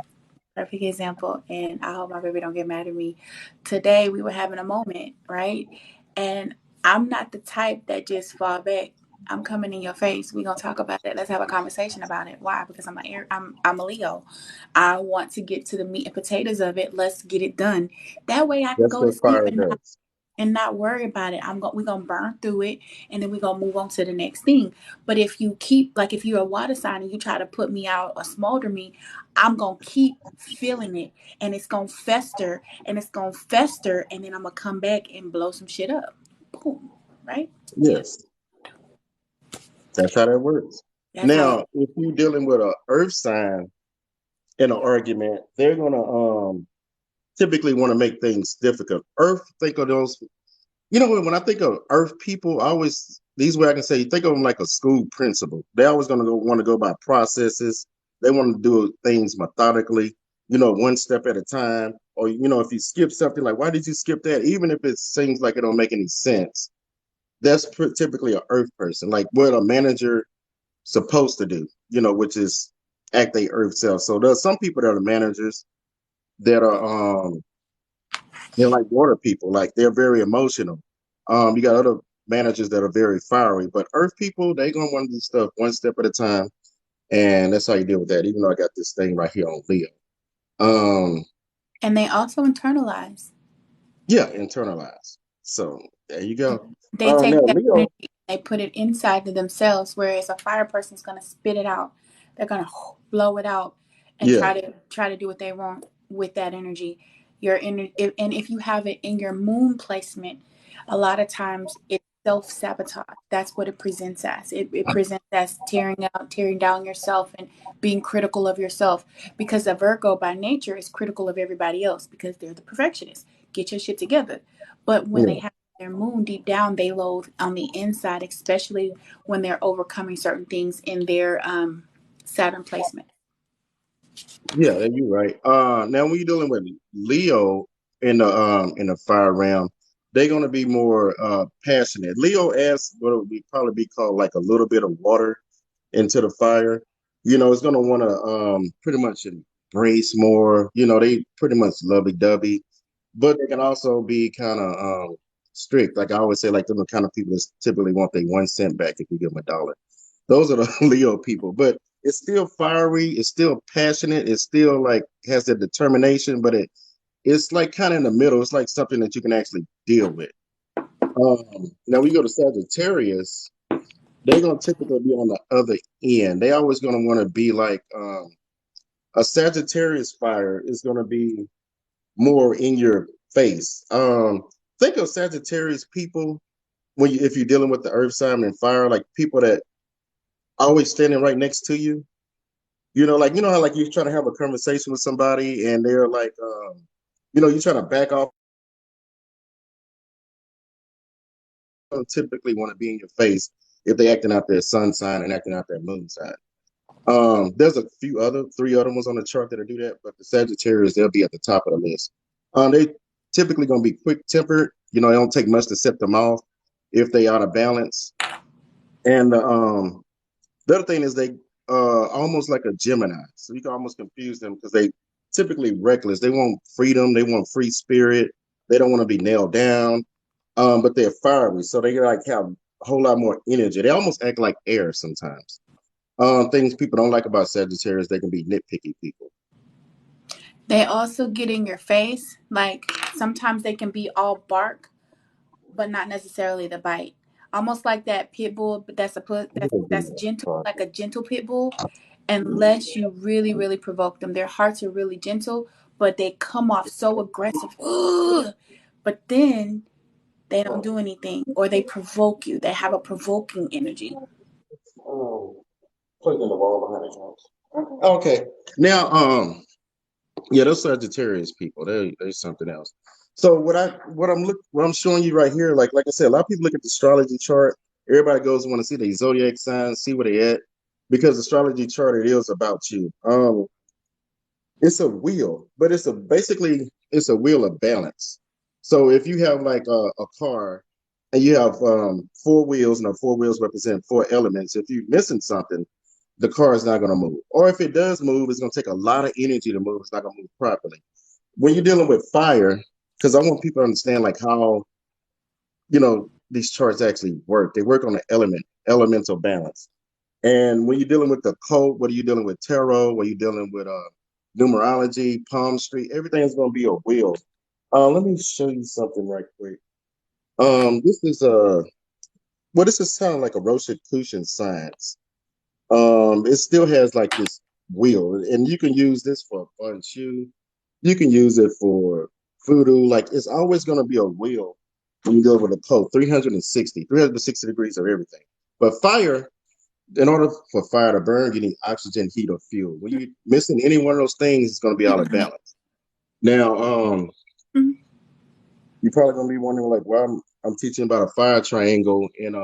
perfect example, and I hope my baby don't get mad at me. Today we were having a moment, right? And I'm not the type that just fall back. I'm coming in your face. We're gonna talk about it. Let's have a conversation about it. Why? Because I'm a Leo. I want to get to the meat and potatoes of it. Let's get it done. That way I can That's go to what sleep fire and does. not worry about it. We're gonna burn through it and then we're gonna move on to the next thing. But if you keep like if you're a water sign and you try to put me out or smolder me, I'm gonna keep feeling it and it's gonna fester and it's gonna fester and then I'm gonna come back and blow some shit up. Boom. Right? Yeah. Yes, that's how that works. That's how it Now, if you're dealing with a earth sign in an argument, they're gonna typically want to make things difficult. Earth, think of those. You know, when I think of Earth people, I always these way I can say think of them like a school principal. They always gonna go want to go by processes. They want to do things methodically, you know, one step at a time. Or you know, if you skip something, like why did you skip that? Even if it seems like it don't make any sense, that's typically a Earth person. Like what a manager supposed to do, you know, which is act their Earth self. So there's some people that are managers that are they're like water people, like they're very emotional. You got other managers that are very fiery, but Earth people, they gonna want to do stuff one step at a time, and that's how you deal with that. Even though I got this thing right here on Leo, um, And they also internalize. yeah, internalize. So there you go. They take Now that Leo, energy, they put it inside of themselves, whereas a fire person's gonna spit it out. They're gonna blow it out and yeah, try to do what they want with that energy. And if you have it in your moon placement, a lot of times it's self-sabotage. That's what it presents as. It presents as tearing down yourself and being critical of yourself. Because a Virgo by nature is critical of everybody else because they're the perfectionists. Get your shit together. But when they yeah, have their moon deep down, they loathe on the inside, especially when they're overcoming certain things in their Saturn placement. yeah. You're right. Now when you're dealing with Leo in the fire realm, they're gonna be more passionate. Leo adds what would be probably be called like a little bit of water into the fire. You know, it's gonna want to pretty much embrace more. You know, they pretty much lovey dovey, but they can also be kind of strict. Like I always say, like them the kind of people that typically want their 1 cent back if you give them a dollar. Those are the Leo people, but it's still fiery. It's still passionate. It's still like has that determination, but it's like kind of in the middle. It's like something that you can actually deal with. Now we go to Sagittarius, they're gonna typically be on the other end. They always gonna want to be like a Sagittarius fire is gonna be more in your face. Think of Sagittarius people when if you're dealing with the Earth sign and fire, like people that always standing right next to you. Like you know how like you're trying to have a conversation with somebody and they're like, you're trying to back off. Don't typically want to be in your face if they acting out their sun sign and acting out their moon sign. There's a three other ones on the chart that'll do that, but the Sagittarius, they'll be at the top of the list. They typically gonna be quick tempered. You know, it don't take much to set them off if they out of balance. And the other thing is they almost like a Gemini, so you can almost confuse them because they typically reckless. They want freedom, they want free spirit. They don't want to be nailed down. But they're fiery, so they like have a whole lot more energy. They almost act like air sometimes. Things people don't like about Sagittarius, they can be nitpicky people. They also get in your face. Like sometimes they can be all bark, but not necessarily the bite. Almost like that pit bull, but that's gentle, like a gentle pit bull. Unless you really, really provoke them, their hearts are really gentle, but they come off so aggressive. Ugh! But then they don't do anything, or they provoke you. They have a provoking energy. Plug in the wall behind the house. Okay. Now, yeah, those Sagittarius people, they're something else. So what I'm showing you right here, like I said, a lot of people look at the astrology chart. Everybody goes and want to see the zodiac signs, see where they at, because the astrology chart it is about you. It's a wheel, but it's a wheel of balance. So if you have like a car and you have four wheels and the four wheels represent four elements, if you're missing something, the car is not going to move. Or if it does move, it's going to take a lot of energy to move. It's not going to move properly. When you're dealing with fire, because I want people to understand like how these charts actually work. They work on the elemental balance. And when you're dealing with the code, what are you dealing with tarot? What are you dealing with numerology, palm street? Everything is going to be a wheel. Let me show you something right quick. This is this is kind of like a Rosicrucian science. It still has like this wheel, and you can use this for a fun shoe. You can use it for voodoo. Like it's always going to be a wheel when you deal with a code 360 degrees of everything. But fire, in order for fire to burn, you need oxygen, heat, or fuel. When you're missing any one of those things, it's going to be out of balance. Now, Mhm. you're probably going to be wondering, like, why? I'm teaching about a fire triangle in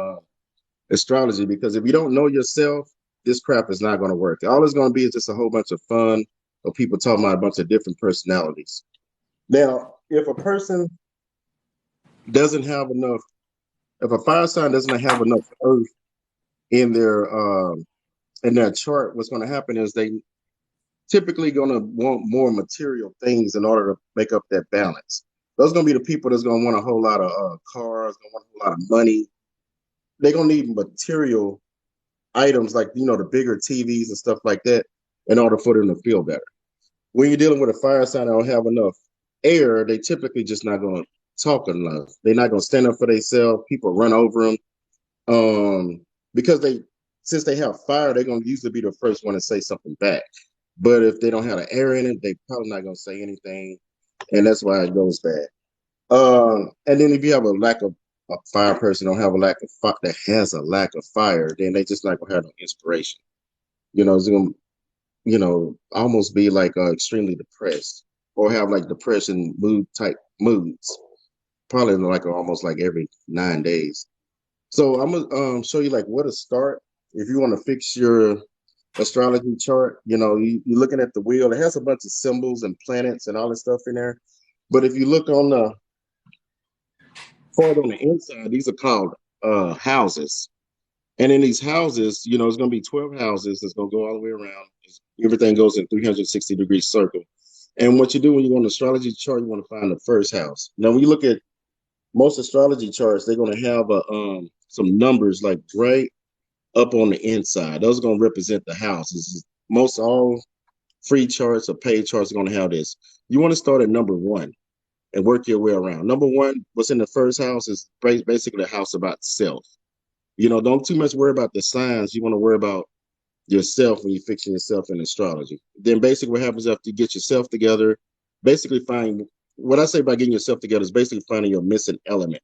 astrology, because if you don't know yourself, this crap is not going to work. All it's going to be is just a whole bunch of fun of people talking about a bunch of different personalities. Now, if a person doesn't have enough, if a fire sign doesn't have enough earth in their chart, what's going to happen is they typically going to want more material things in order to make up that balance. Those are going to be the people that's going to want a whole lot of cars, going to want a whole lot of money. They're going to need material items like, the bigger TVs and stuff like that in order for them to feel better. When you're dealing with a fire sign that don't have enough air, they typically just not going to talk enough. They're not going to stand up for themselves. People run over them. Because since they have fire, they're going to usually be the first one to say something back. But if they don't have the air in it, they probably not going to say anything, and that's why it goes bad. And then if you have a lack of a fire person, don't have a lack of that has a lack of fire, then they just not going to have no inspiration. It's going to, almost be like extremely depressed, or have like depression mood type moods, probably like almost like every 9 days. So I'm gonna show you like where to start if you want to fix your astrology chart. You're looking at the wheel. It has a bunch of symbols and planets and all this stuff in there. But if you look on the farther on the inside, these are called houses. And in these houses, it's going to be 12 houses that's going to go all the way around. Everything goes in 360-degree circle. And what you do when you go on an astrology chart, you want to find the first house. Now, when you look at most astrology charts, they're going to have some numbers like right up on the inside. Those are going to represent the houses. Most all free charts or paid charts are going to have this. You want to start at number 1 and work your way around. Number 1, what's in the first house is basically a house about self. Don't too much worry about the signs. You want to worry about yourself when you're fixing yourself in astrology. Then basically what happens after you get yourself together, basically find what I say by getting yourself together is basically finding your missing element.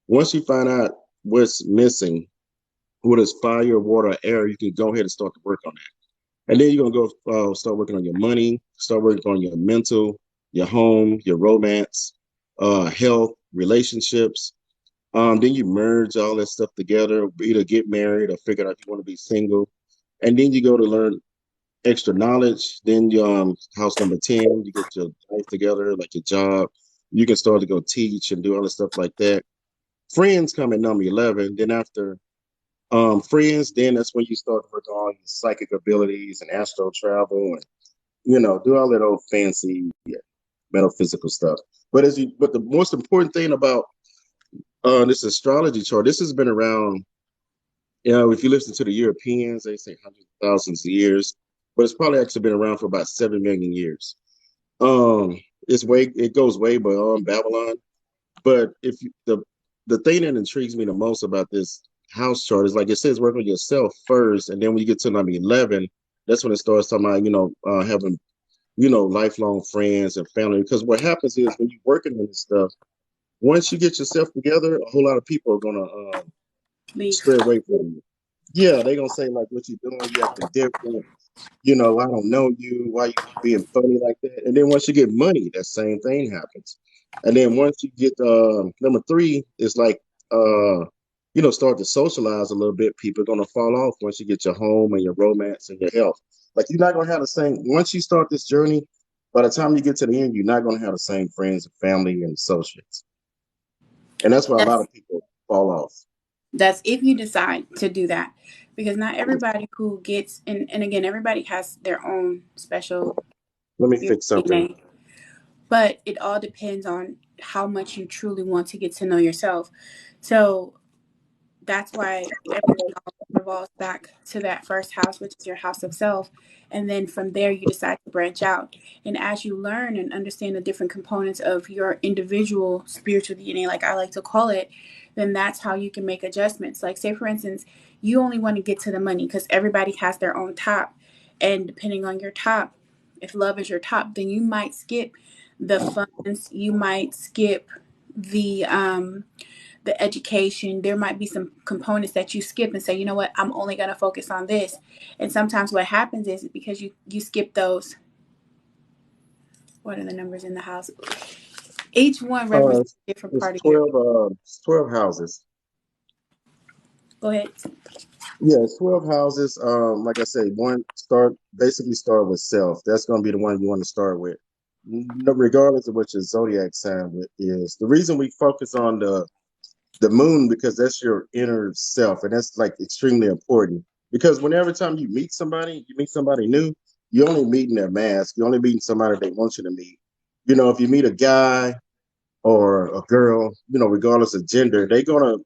Once you find out what's missing, whether it's fire, water, air, you can go ahead and start to work on that. And then you're going to go start working on your money, start working on your mental, your home, your romance, health, relationships. Then you merge all that stuff together, either get married or figure out if you want to be single. And then you go to learn extra knowledge. Then house number 10, you get your life together, like your job. You can start to go teach and do all the stuff like that. Friends come at number 11. Then after friends, then that's when you start to work on your psychic abilities and astral travel and, do all that old fancy metaphysical stuff. But the most important thing about this astrology chart, this has been around. If you listen to the Europeans, they say hundreds of thousands of years, but it's probably actually been around for about 7 million years. It goes way beyond Babylon. But the thing that intrigues me the most about this house chart is like it says, work on yourself first, and then when you get to number 11, that's when it starts talking about having lifelong friends and family. Because what happens is when you're working on this stuff, once you get yourself together, a whole lot of people are gonna stray away from you. Yeah, they're gonna say like, what you doing? You acting different. I don't know you. Why you being funny like that? And then once you get money, that same thing happens. And then once you get number 3, it's like start to socialize a little bit. People are gonna fall off once you get your home and your romance and your health. Like you're not gonna have the same once you start this journey. By the time you get to the end, you're not gonna have the same friends and family and associates. And that's why a lot That's of people fall off. that's if you decide to do that, because not everybody who gets and again, everybody has their own special Let me fix something. DNA, but it all depends on how much you truly want to get to know yourself. So that's why everything all revolves back to that first house, which is your house of self. And then from there, you decide to branch out. And as you learn and understand the different components of your individual spiritual DNA, like I like to call it, then that's how you can make adjustments. Like, say, for instance, you only want to get to the money because everybody has their own top. And depending on your top, if love is your top, then you might skip the funds, you might skip the education. There might be some components that you skip and say, you know what, I'm only going to focus on this. And sometimes what happens is because you skip those, what are the numbers in the house? Each one represents a different It's part of your. 12 houses. Go ahead. Yeah, it's 12 houses. Like I say, basically start with self. That's going to be the one you want to start with. Regardless of what your zodiac sign is. The reason we focus on the moon because that's your inner self, and that's like extremely important. Because whenever time you meet somebody new, you only meeting their mask. You only meeting somebody they want you to meet. If you meet a guy or a girl, regardless of gender, they're gonna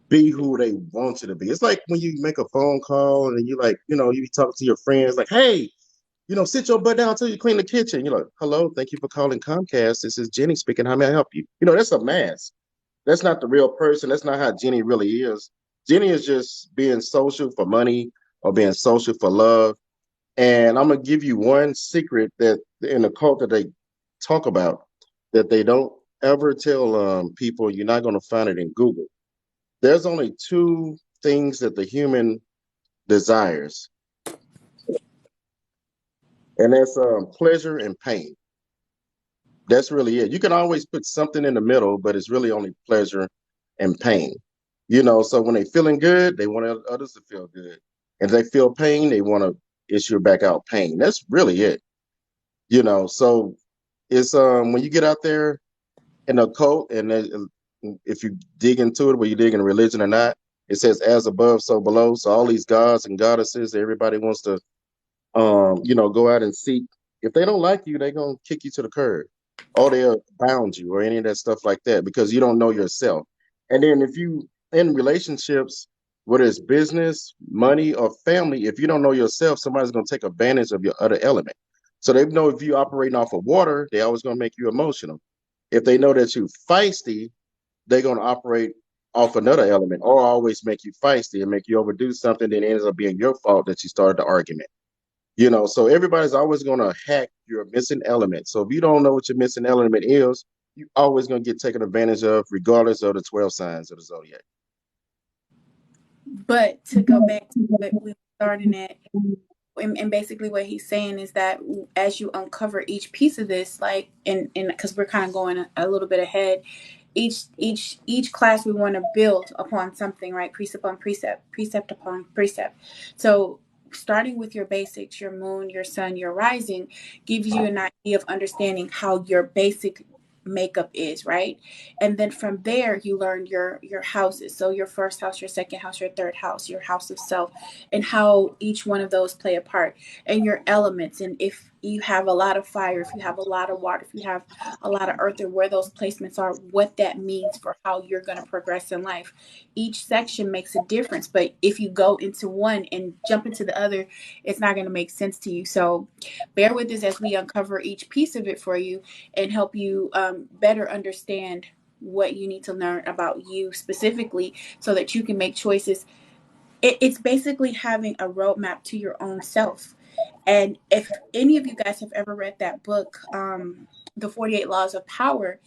be who they want you to be. It's like when you make a phone call and you like, you talk to your friends like, hey, sit your butt down until you clean the kitchen. You're like, hello, thank you for calling Comcast. This is Jenny speaking. How may I help you? That's a mask. That's not the real person. That's not how Jenny really is. Jenny is just being social for money or being social for love. And I'm gonna give you one secret that in the cult that they talk about that they don't ever tell people. You're not gonna find it in Google. There's only two things that the human desires, and that's pleasure and pain. That's really it. You can always put something in the middle, but it's really only pleasure and pain. So when they feeling good, they want others to feel good. And if they feel pain, they want to issue back out pain. That's really it. So it's when you get out there in a cult, and if you dig into it, where you dig in religion or not, it says as above, so below. So all these gods and goddesses, everybody wants to go out and seek. If they don't like you, they're gonna kick you to the curb, or they'll bound you, or any of that stuff like that, because you don't know yourself. And then if you in relationships, whether it's business, money, or family, if you don't know yourself, somebody's gonna take advantage of your other element. So they know if you operating off of water, they always gonna make you emotional. If they know that you feisty, they're gonna operate off another element, or always make you feisty and make you overdo something. Then it ends up being your fault that you started the argument. So everybody's always going to hack your missing element. So if you don't know what your missing element is, you're always going to get taken advantage of, regardless of the 12 signs of the zodiac. But to go back to what we were starting at, and basically what he's saying is that as you uncover each piece of this, like, and because we're kind of going a little bit ahead, each class we want to build upon something, right? Precept upon precept, precept upon precept. So starting with your basics, your moon, your sun, your rising, gives you an idea of understanding how your basic makeup is, right? And then from there you learn your houses, so your first house, your second house, your third house, your house of self, and how each one of those play a part, and your elements, and if you have a lot of fire, if you have a lot of water, if you have a lot of earth, and where those placements are, what that means for how you're going to progress in life. Each section makes a difference, but if you go into one and jump into the other, it's not going to make sense to you. So bear with us as we uncover each piece of it for you and help you better understand what you need to learn about you specifically so that you can make choices. It's basically having a roadmap to your own self. And if any of you guys have ever read that book, The 48 Laws of Power,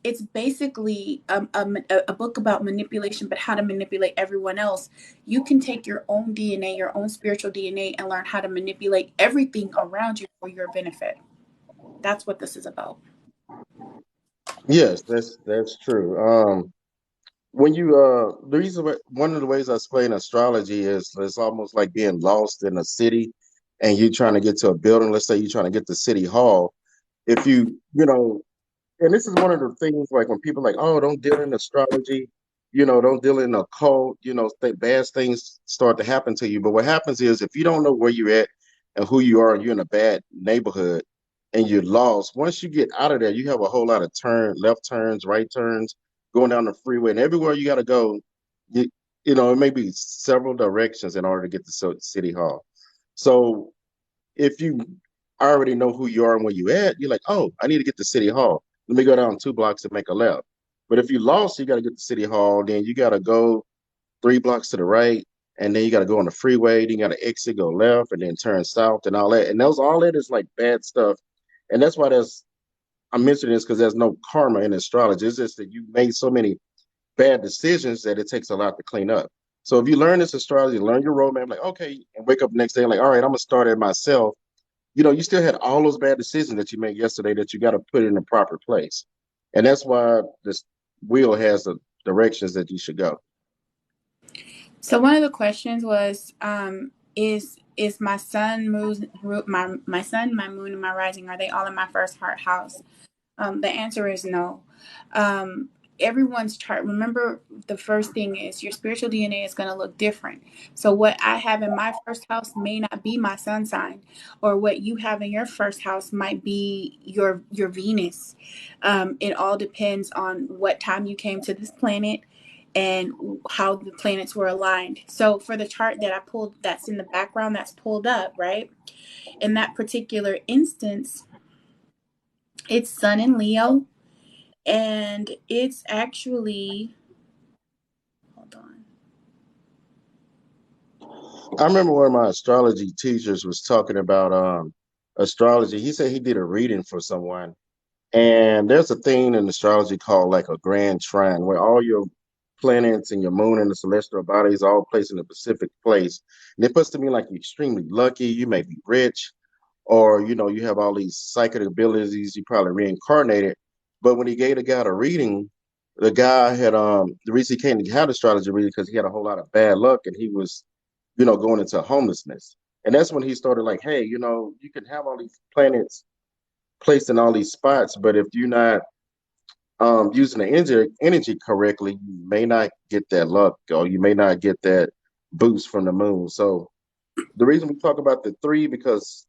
it's basically a book about manipulation, but how to manipulate everyone else. You can take your own DNA, your own spiritual DNA, and learn how to manipulate everything around you for your benefit. That's what this is about. Yes, that's true. When you one of the ways I explain astrology is it's almost like being lost in a city, and you trying to get to a building. Let's say you're trying to get to City Hall. If and this is one of the things like when people are like, oh, don't deal in astrology, don't deal in occult, bad things start to happen to you. But what happens is if you don't know where you're at and who you are, and you're in a bad neighborhood and you're lost, once you get out of there, you have a whole lot of left turns, right turns, going down the freeway, and everywhere you got to go, you, it may be several directions in order to get to City Hall. So if you already know who you are and where you at, you're like, oh, I need to get to City Hall. Let me go down 2 blocks and make a left. But if you lost, you got to get to City Hall. Then you got to go 3 blocks to the right, and then you got to go on the freeway. Then you got to exit, go left, and then turn south and all that. And all that is like bad stuff. And that's why I'm mentioning this because there's no karma in astrology. It's just that you made so many bad decisions that it takes a lot to clean up. So if you learn this astrology, learn your roadmap, like, okay, and wake up the next day, like, all right, I'm going to start it myself. You still had all those bad decisions that you made yesterday that you got to put in the proper place. And that's why this wheel has the directions that you should go. So one of the questions was, is my sun, my sun, my moon, and my rising, are they all in my first heart house? The answer is no. Um, Everyone's chart, remember, the first thing is your spiritual DNA is going to look different. So what I have in my first house may not be my sun sign, or what you have in your first house might be your Venus. It all depends on what time you came to this planet and how the planets were aligned. So for the chart that I pulled, that's in the background, that's pulled up, right? In that particular instance, it's Sun in Leo, and it's actually, hold on. I remember one of my astrology teachers was talking about astrology. He said he did a reading for someone. And there's a thing in astrology called like a grand trine, where all your planets and your moon and the celestial bodies all placed in a specific place. And it puts to me like you're extremely lucky, you may be rich, or you have all these psychic abilities, you probably reincarnated. But when he gave the guy the reading, the guy had the reason he came to have astrology reading because he had a whole lot of bad luck and he was, going into homelessness. And that's when he started like, hey, you can have all these planets placed in all these spots, but if you're not using the energy correctly, you may not get that luck or you may not get that boost from the moon. So the reason we talk about the three, because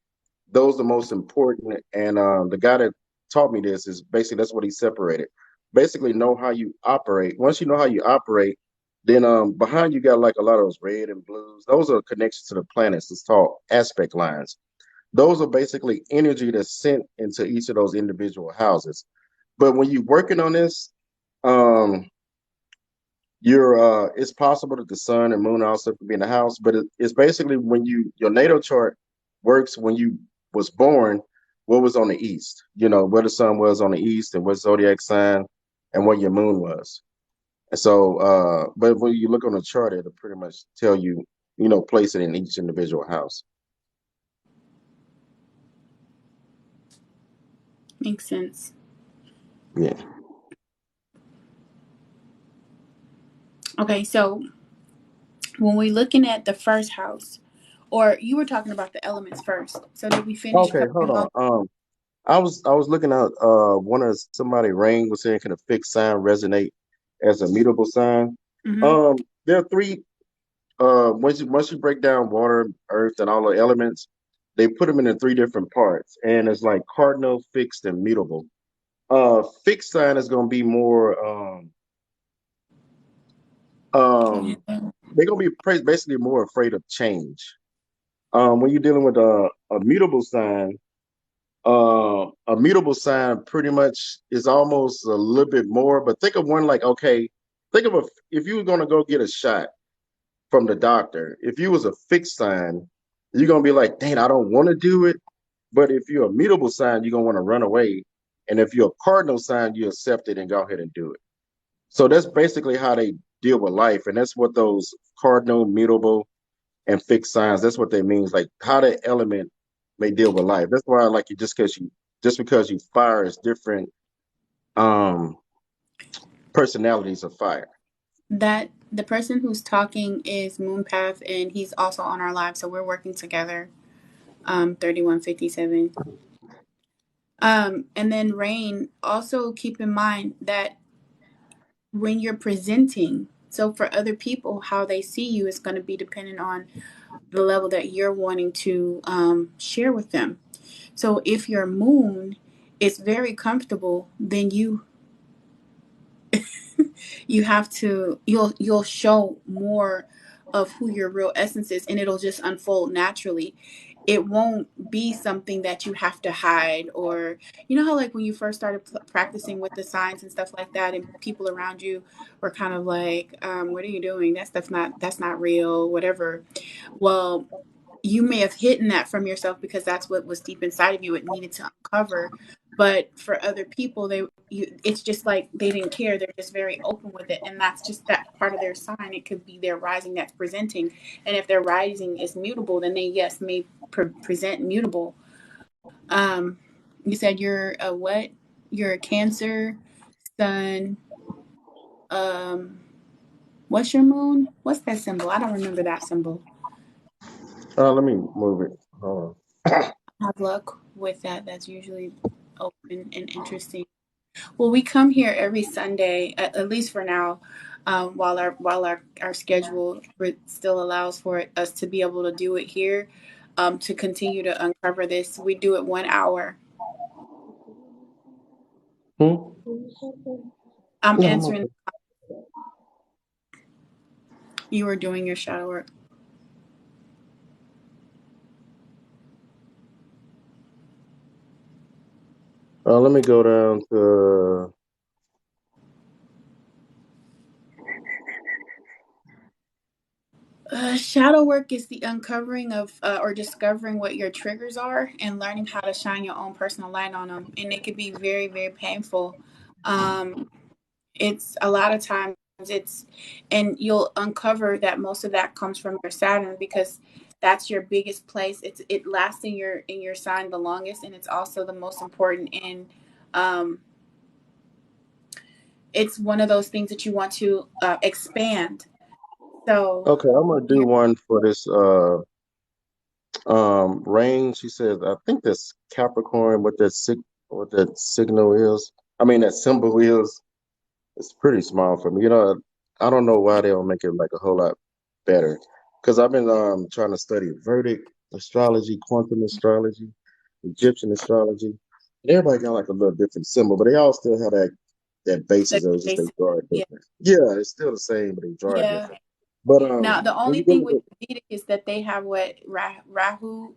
those are the most important. And the guy that taught me this is basically that's what he separated. Basically, know how you operate. Once you know how you operate, then behind you got like a lot of those red and blues. Those are connections to the planets. It's called aspect lines. Those are basically energy that's sent into each of those individual houses. But when you're working on this, um, you're it's possible that the sun and moon also could be in the house, but it's basically when your natal chart works when you was born, what was on the east, where the sun was on the east and what zodiac sign and what your moon was. And so but when you look on the chart, it'll pretty much tell you, place it in each individual house. Makes sense. Yeah. Okay, so when we're looking at the first house, or you were talking about the elements first. So did we finish Okay, hold covering on. all? I was looking at one of somebody ring was saying, can a fixed sign resonate as a mutable sign? Mm-hmm. There are three. Once you break down water, earth, and all the elements, they put them into three different parts, and it's like cardinal, fixed, and mutable. Fixed sign is going to be more. Um, they're going to be basically more afraid of change. When you're dealing with a mutable sign pretty much is almost a little bit more, but think of one like, okay, think of if you were going to go get a shot from the doctor, if you was a fixed sign, you're going to be like, dang, I don't want to do it. But if you're a mutable sign, you're going to want to run away. And if you're a cardinal sign, you accept it and go ahead and do it. So that's basically how they deal with life. And that's what those cardinal, mutable, and fixed signs, that's what they means, like how that element may deal with life. That's why I like you, just because you fire is different um personalities of fire. That the person who's talking is Moonpath, and he's also on our live, so we're working together. 3157. And then Rain, also keep in mind that when you're presenting, so for other people, how they see you is going to be dependent on the level that you're wanting to share with them. So if your moon is very comfortable, then you have to you'll show more of who your real essence is, and it'll just unfold naturally. It won't be something that you have to hide, or you know how like when you first started practicing with the signs and stuff like that, and people around you were kind of like, what are you doing? That's not real, whatever. Well, you may have hidden that from yourself because that's what was deep inside of you. It needed to uncover. But for other people, it's just like they didn't care. They're just very open with it, and that's just that part of their sign. It could be their rising that's presenting, and if their rising is mutable, then they yes may present mutable. Um, you said you're a what? You're a Cancer. sun. What's your moon? What's that symbol? I don't remember that symbol. Let me move it. Hold on. Have luck with that. That's usually open and interesting. Well, we come here every Sunday, at least for now, while our schedule still allows for us to be able to do it here, to continue to uncover this. We do it 1 hour. Hmm? I'm No, I'm answering. okay. You were doing your shadow work. Let me go down to. Shadow work is the uncovering of or discovering what your triggers are and learning how to shine your own personal light on them. And it could be very, very painful. Um, it's a lot of times it's, and you'll uncover that most of that comes from your Saturn because that's your biggest place. It lasts in your sign the longest, and it's also the most important in. Um, it's one of those things that you want to expand. So Okay, I'm gonna do one for this. Rain. She says, I think that's Capricorn. What that signal is. I mean, that symbol is. It's pretty small for me. I don't know why they don't make it like a whole lot better. Because I've been trying to study Vedic astrology, quantum astrology, Egyptian astrology. And everybody got like a little different symbol, but they all still have that basis. It was just they draw it yeah, different. Yeah, it's still the same, but they draw it yeah. different. But Now, the when only you go thing with Vedic is that they have what Rahu,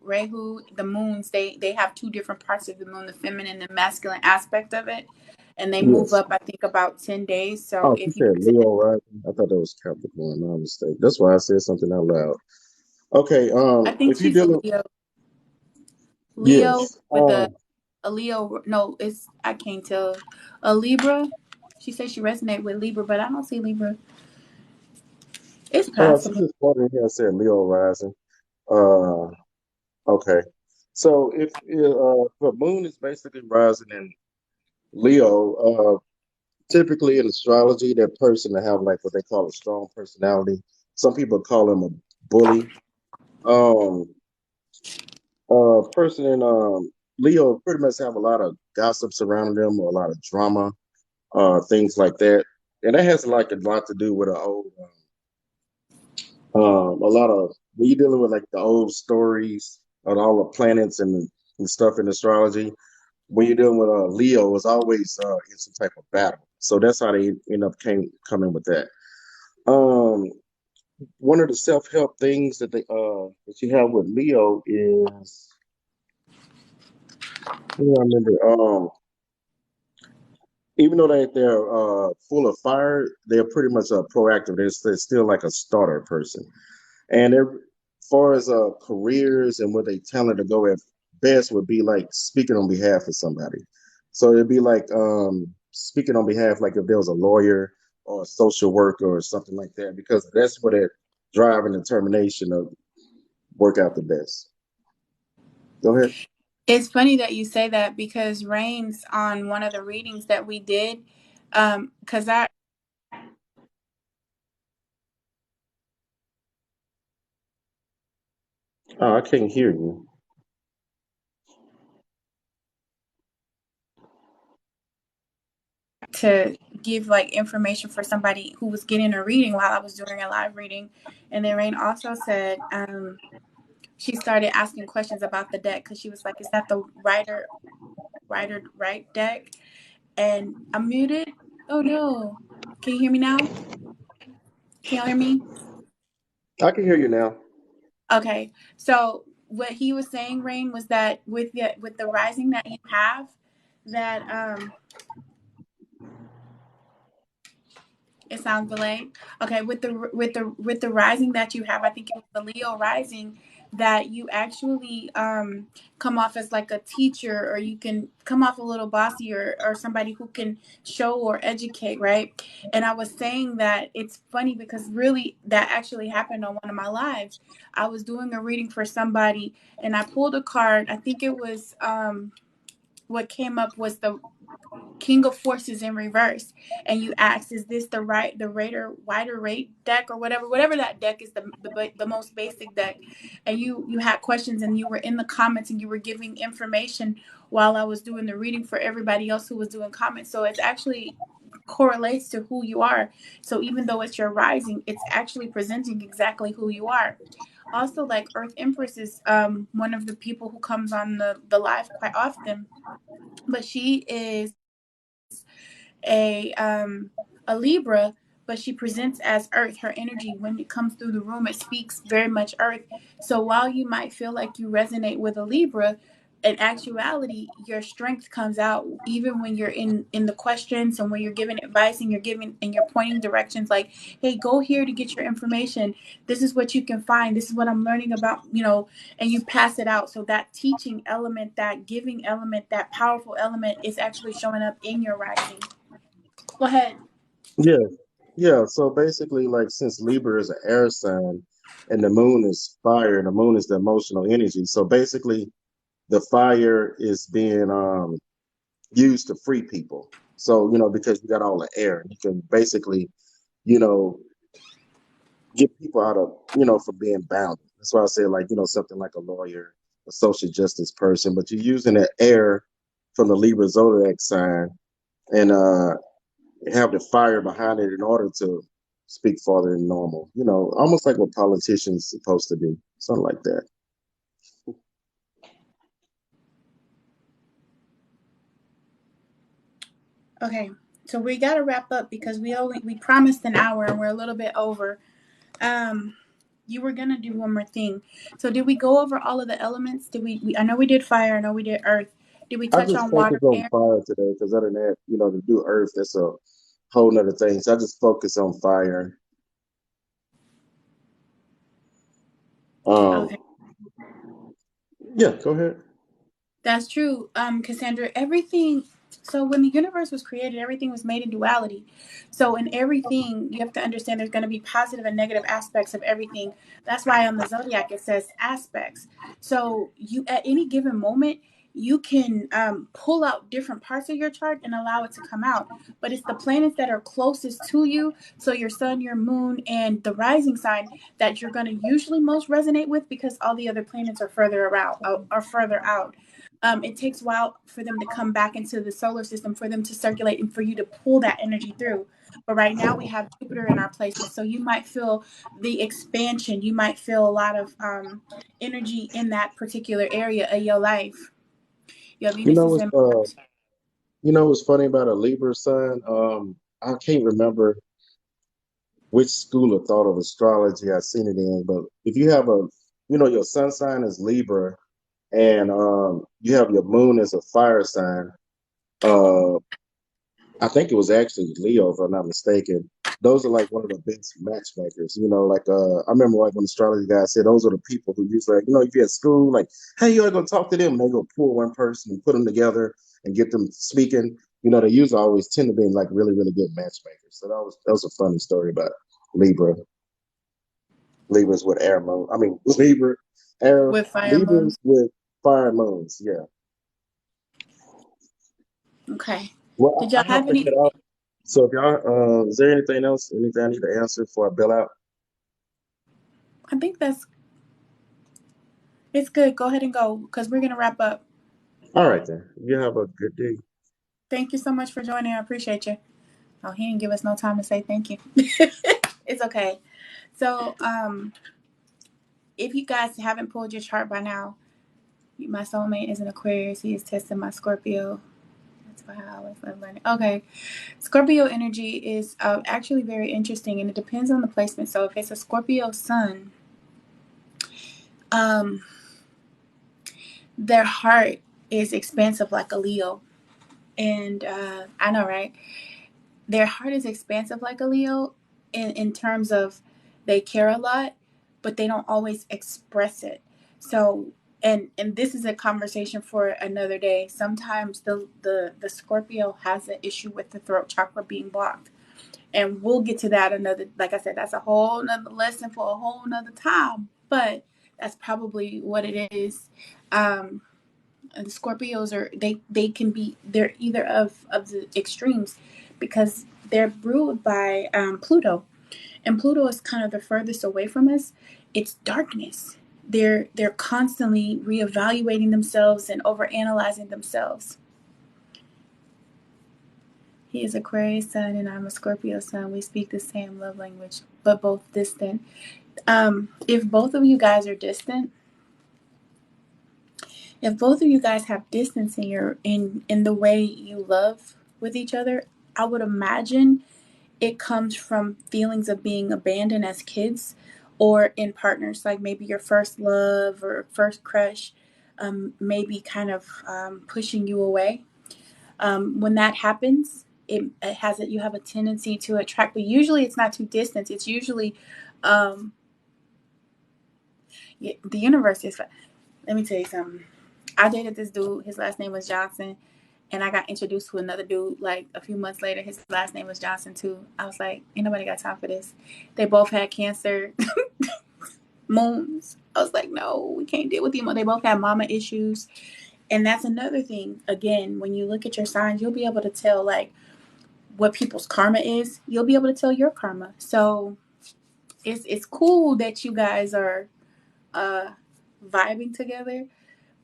the moons. They have two different parts of the moon, the feminine and masculine aspect of it, and they move yes. up. I think about 10 days. So Oh, she if you said present, Leo rising. I thought that was Capricorn. My mistake. That's why I said something out loud. Okay. I think If you're she's a dealing, Leo. Leo yes. with a Leo. No, it's I can't tell. A Libra. She said she resonated with Libra, but I don't see Libra. It's She possible. just quoted in here and said Leo rising. Uh, okay. So if the moon is basically rising in Leo, typically in astrology, that person to have like what they call a strong personality. Some people call him a bully. Um, person in Leo pretty much have a lot of gossip surrounding them, or a lot of drama, things like that, and that has like a lot to do with a old. A lot of when you're dealing with like the old stories of all the planets and stuff in astrology, when you're dealing with Leo, it's always in some type of battle. So that's how they end up coming with that. Um, One of the self help things that you have with Leo is what do I remember. Even though they're full of fire, they're pretty much proactive. They're still like a starter person. And as far as careers and what they talent to go at best would be like speaking on behalf of somebody. So it'd be like speaking on behalf, like if there was a lawyer or a social worker or something like that, because that's where that drive and determination of work out the best. Go ahead. It's funny that you say that because Rain's on one of the readings that we did. Because I Oh, I can't hear you. to give like information for somebody who was getting a reading while I was doing a live reading, and then Rain also said she started asking questions about the deck because she was like, "Is that the right deck?" And I'm muted. Oh no! Can you hear me now? Can y'all hear me? I can hear you now. Okay. So what he was saying, Rain, was that with the rising that you have, that it sounds delayed. Okay, with the rising that you have, I think it was the Leo rising, that you actually come off as like a teacher, or you can come off a little bossy, or somebody who can show or educate, right? And I was saying that it's funny because really that actually happened on one of my lives. I was doing a reading for somebody, and I pulled a card. I think it was what came up was King of Forces in reverse, and you asked, "Is this the wider rate deck or whatever that deck is, the most basic deck?" And you had questions, and you were in the comments, and you were giving information while I was doing the reading for everybody else who was doing comments. So it's actually correlates to who you are. So even though it's your rising, it's actually presenting exactly who you are. Also, like Earth Empress is one of the people who comes on the live quite often, but she is a um a Libra, but she presents as Earth. Her energy when it comes through the room, it speaks very much Earth. So while you might feel like you resonate with a Libra, in actuality, your strength comes out even when you're in the questions and when you're giving advice and you're pointing directions like, hey, go here to get your information. This is what you can find. This is what I'm learning about, and you pass it out. So that teaching element, that giving element, that powerful element is actually showing up in your writing. Go ahead. Yeah, yeah. So basically, like since Libra is an air sign and the moon is fire, and the moon is the emotional energy. So basically, the fire is being used to free people. So because you got all the air, you can basically you know get people out of for being bound. That's why I say like something like a lawyer, a social justice person, but you're using that air from the Libra zodiac sign and have the fire behind it in order to speak farther than normal. Almost like what politicians supposed to do, something like that. Okay. So we got to wrap up because we promised an hour and we're a little bit over. Um you were going to do one more thing. So did we go over all of the elements? Did we I know we did fire, I know we did earth. Did we I touch just on water focus on and air? fire today because other than that, to do earth, that's a whole nother thing. So I just focus on fire. Um, Okay. yeah, go ahead. That's true, Cassandra. Everything. So when the universe was created, everything was made in duality. So in everything, you have to understand there's going to be positive and negative aspects of everything. That's why on the zodiac it says aspects. So you at any given moment you can pull out different parts of your chart and allow it to come out. But it's the planets that are closest to you, so your sun, your moon, and the rising sign that you're going to usually most resonate with because all the other planets are further around, are further out. It takes a while for them to come back into the solar system, for them to circulate, and for you to pull that energy through. But right now we have Jupiter in our placement, so you might feel the expansion. You might feel a lot of energy in that particular area of your life. Your You Venus know is what's in uh, Mars. you know what's funny about a Libra sign? I can't remember which school of thought of astrology I've seen it in, but if you have your sun sign is Libra, and you have your moon as a fire sign. Uh, I think it was actually Leo, if I'm not mistaken. Those are like one of the best matchmakers. Like I remember like when astrology guys said those are the people who usually like, if you're at school, like, hey, you're gonna talk to them, and they go pull one person and put them together and get them speaking. They usually always tend to be like really, really good matchmakers. So that was a funny story about Libra. Libras with air moon. I mean With fire moons. Libras with fire moons. Yeah. Okay. Well, Did I y'all have have to get any? out. So if y'all, is there anything else? Anything I need to answer before I bail out? I think that's it's good. Go ahead and go because we're gonna wrap up. All right then. You have a good day. Thank you so much for joining. I appreciate you. Oh, he didn't give us no time to say thank you. It's okay. So, if you guys haven't pulled your chart by now, my soulmate is an Aquarius. He is testing my Scorpio. That's why I always love learning. Okay. Scorpio energy is actually very interesting and it depends on the placement. So, if it's a Scorpio sun, um, their heart is expansive like a Leo. And I know, right? Their heart is expansive like a Leo in terms of they care a lot, but they don't always express it. So and this is a conversation for another day. Sometimes the Scorpio has an issue with the throat chakra being blocked. And we'll get to that another, like I said, that's a whole nother lesson for a whole nother time. But that's probably what it is. Um And Scorpios are they can be, they're either of the extremes, because they're ruled by Pluto, and Pluto is kind of the furthest away from us. It's darkness. They're constantly reevaluating themselves and overanalyzing themselves. He is Aquarius sun and I'm a Scorpio sun. We speak the same love language, but both distant. If both of you guys are distant, if both of you guys have distance in your in the way you love with each other, I would imagine it comes from feelings of being abandoned as kids, or in partners, like maybe your first love or first crush, maybe kind of pushing you away. When that happens, it has it. You have a tendency to attract, but usually it's not too distant. It's usually um, the universe is. Let me tell you something. I dated this dude. His last name was Johnson, and I got introduced to another dude like a few months later. His last name was Johnson too. I was like, ain't nobody got time for this. They both had Cancer moons. I was like, no, we can't deal with them. They both had mama issues. And that's another thing. Again, when you look at your signs, you'll be able to tell like what people's karma is. You'll be able to tell your karma. So it's cool that you guys are vibing together,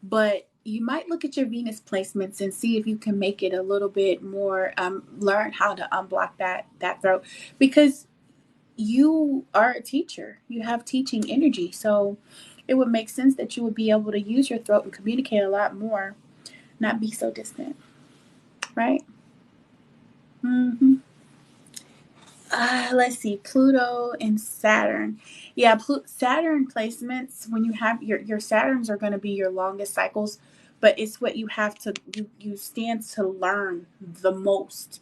but you might look at your Venus placements and see if you can make it a little bit more, learn how to unblock that throat, because you are a teacher. You have teaching energy. So it would make sense that you would be able to use your throat and communicate a lot more, not be so distant, right? Mm-hmm. Let's see, Pluto and Saturn. Yeah, Saturn placements, when you have your Saturns are going to be your longest cycles, but it's what you have to, you stand to learn the most.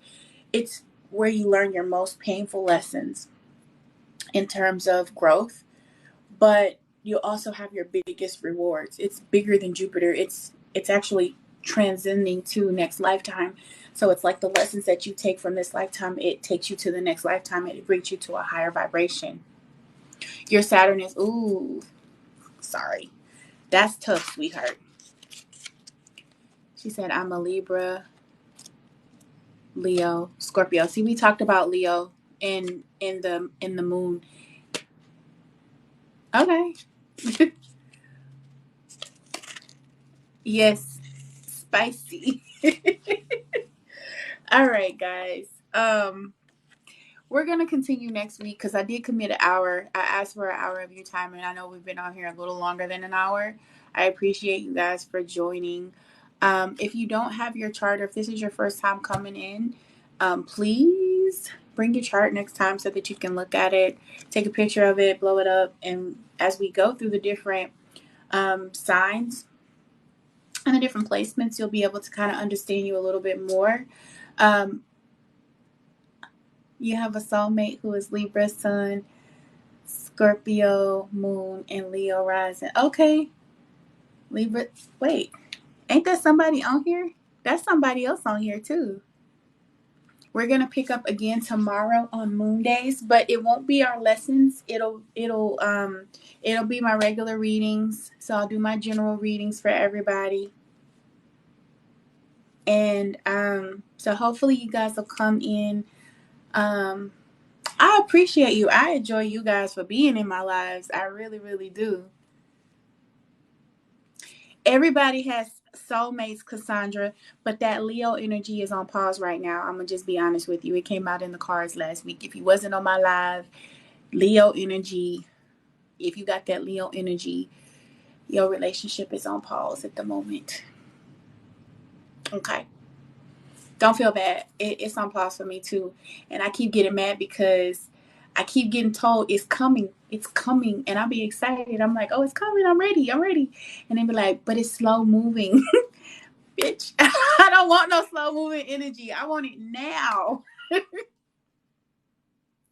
It's where you learn your most painful lessons in terms of growth, but you also have your biggest rewards. It's bigger than Jupiter. It's actually transcending to next lifetime. So it's like the lessons that you take from this lifetime, it takes you to the next lifetime. It brings you to a higher vibration. Your Saturn is, ooh, sorry. That's tough, sweetheart. She said, I'm a Libra, Leo, Scorpio. See, we talked about Leo in the moon. Okay. Yes, spicy. All right, guys. We're gonna continue next week because I did commit an hour. I asked for an hour of your time, and I know we've been on here a little longer than an hour. I appreciate you guys for joining. If you don't have your chart, or if this is your first time coming in, please bring your chart next time so that you can look at it, take a picture of it, blow it up, and as we go through the different signs and the different placements, you'll be able to kind of understand you a little bit more. Um, you have a soulmate who is Libra sun, Scorpio moon, and Leo rising. Okay, Libra. Wait, ain't that somebody on here? That's somebody else on here too. We're gonna pick up again tomorrow on moon days, but it won't be our lessons. It'll be my regular readings. So I'll do my general readings for everybody. And so hopefully you guys will come in. I appreciate you. I enjoy you guys for being in my lives. I really, really do. Everybody has soulmates, Cassandra, but that Leo energy is on pause right now. I'm going to just be honest with you. It came out in the cards last week. If you wasn't on my live, Leo energy, if you got that Leo energy, your relationship is on pause at the moment. Okay. Don't feel bad. It's on pause for me too. And I keep getting mad because I keep getting told it's coming. It's coming. And I'll be excited. I'm like, oh, it's coming. I'm ready. I'm ready. And they be like, but it's slow moving. Bitch, I don't want no slow moving energy. I want it now.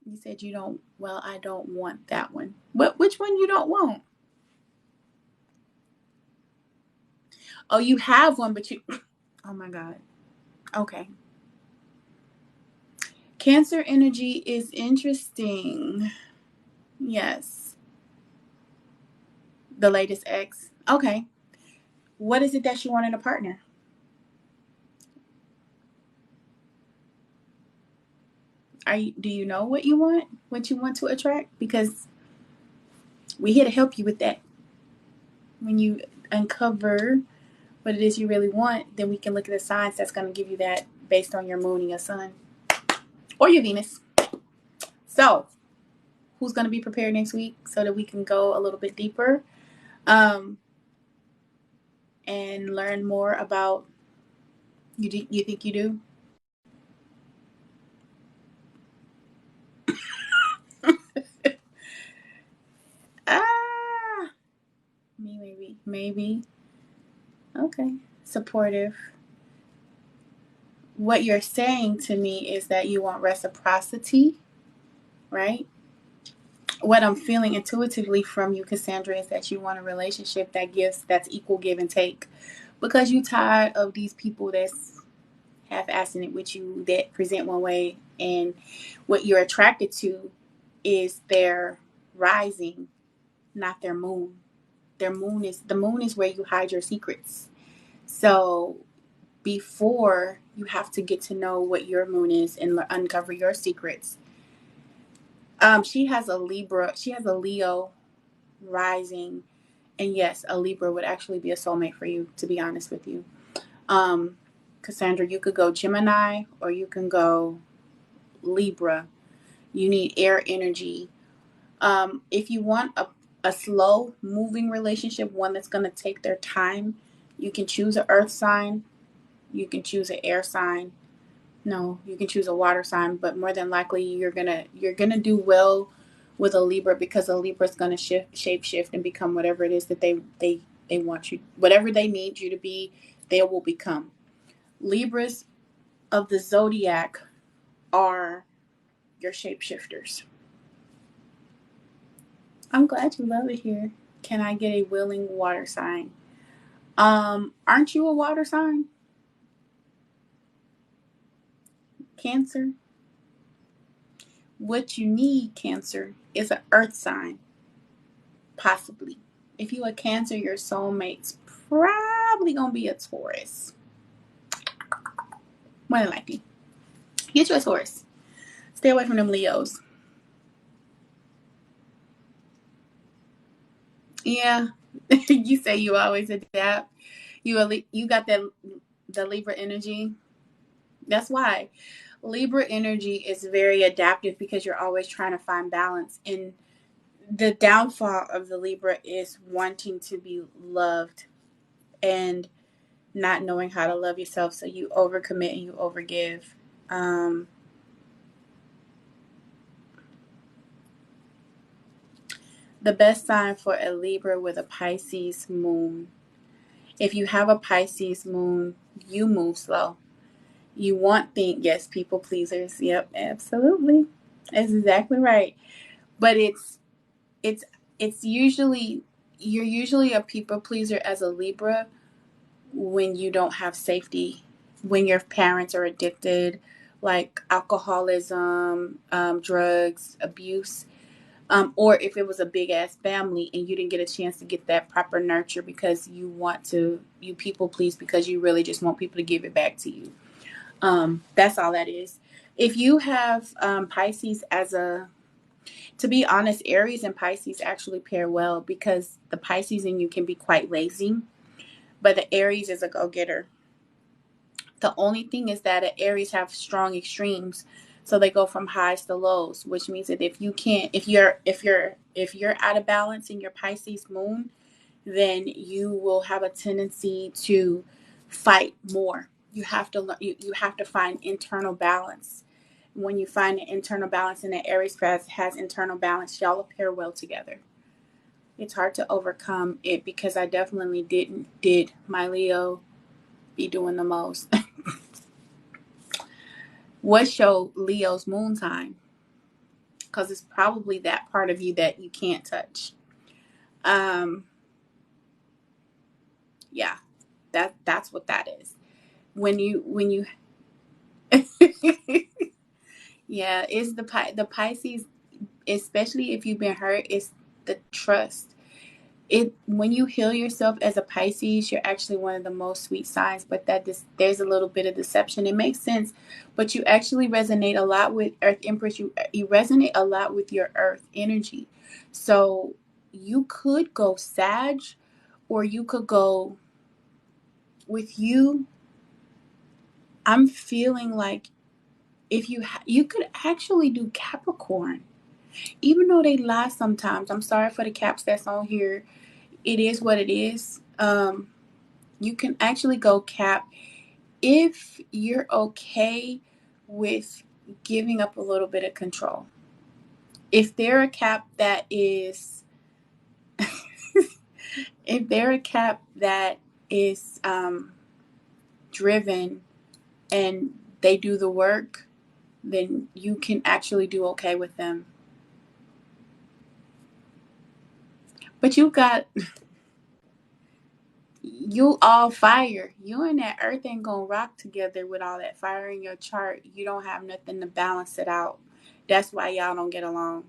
You said you don't. Well, I don't want that one. Which one you don't want? Oh, you have one, but you. Oh my God. Okay. Cancer energy is interesting. Yes. The latest ex. Okay. What is it that you want in a partner? Do you know what you want? What you want to attract? Because we're here to help you with that. When you uncover what it is you really want, then we can look at the signs that's going to give you that based on your moon and your sun or your Venus. So, who's going to be prepared next week so that we can go a little bit deeper um, and learn more about you think you do? Ah, maybe. Okay, supportive. What you're saying to me is that you want reciprocity, right? What I'm feeling intuitively from you, Cassandra, is that you want a relationship that's equal give and take, because you tired of these people that's half-assing it with you, that present one way, and what you're attracted to is their rising, not their moon. The moon is where you hide your secrets. So before you have to get to know what your moon is and uncover your secrets. She has a Leo rising, and yes, a Libra would actually be a soulmate for you, to be honest with you. um Cassandra, you could go Gemini or you can go Libra. You need air energy. If you want a slow moving relationship, one that's going to take their time, you can choose an earth sign, you can choose an air sign. No, you can choose a water sign, but more than likely you're gonna do well with a Libra, because a Libra is gonna shape shift and become whatever it is that they want you, whatever they need you to be, they will become. Libras of the zodiac are your shapeshifters. I'm glad you love it here. Can I get a willing water sign? Aren't you a water sign? Cancer? What you need, Cancer, is an earth sign. Possibly. If you a Cancer, your soulmate's probably gonna be a Taurus. More than likely. Get you a Taurus. Stay away from them Leos. Yeah. You say you always adapt. You got that the Libra energy. That's why. Libra energy is very adaptive because you're always trying to find balance. And the downfall of the Libra is wanting to be loved and not knowing how to love yourself. So you overcommit and you overgive. Um, the best sign for a Libra with a Pisces moon. If you have a Pisces moon, you move slow. You want things, yes, people pleasers. Yep, absolutely. That's exactly right. But it's it's usually you're usually a people pleaser as a Libra when you don't have safety, when your parents are addicted, like alcoholism, drugs, abuse, or if it was a big ass family and you didn't get a chance to get that proper nurture because you people please because you really just want people to give it back to you. That's all that is. If you have Pisces as a to be honest, Aries and Pisces actually pair well because the Pisces in you can be quite lazy, but the Aries is a go getter. The only thing is that the Aries have strong extremes, so they go from highs to lows, which means that if you can't, if you're out of balance in your Pisces moon, then you will have a tendency to fight more. You have to find internal balance. When you find an internal balance and the Aries has internal balance, y'all will pair well together. It's hard to overcome it because I definitely did my Leo be doing the most. What's your Leo's moon time? Because it's probably that part of you that you can't touch. Um, yeah, that's what that is. When you yeah, it's the Pisces, especially if you've been hurt. It's the trust. when you heal yourself as a Pisces, you're actually one of the most sweet signs, but there's a little bit of deception. It makes sense, but you actually resonate a lot with Earth Empress. You resonate a lot with your Earth energy. So you could go Sag, or you could go with you. I'm feeling like if you could actually do Capricorn, even though they lie sometimes. I'm sorry for the Caps that's on here. It is what it is. You can actually go Cap if you're okay with giving up a little bit of control. If they're a Cap that is, if they're a Cap that is driven and they do the work, then you can actually do okay with them. But you all fire. You and that Earth ain't gonna rock together with all that fire in your chart. You don't have nothing to balance it out. That's why y'all don't get along.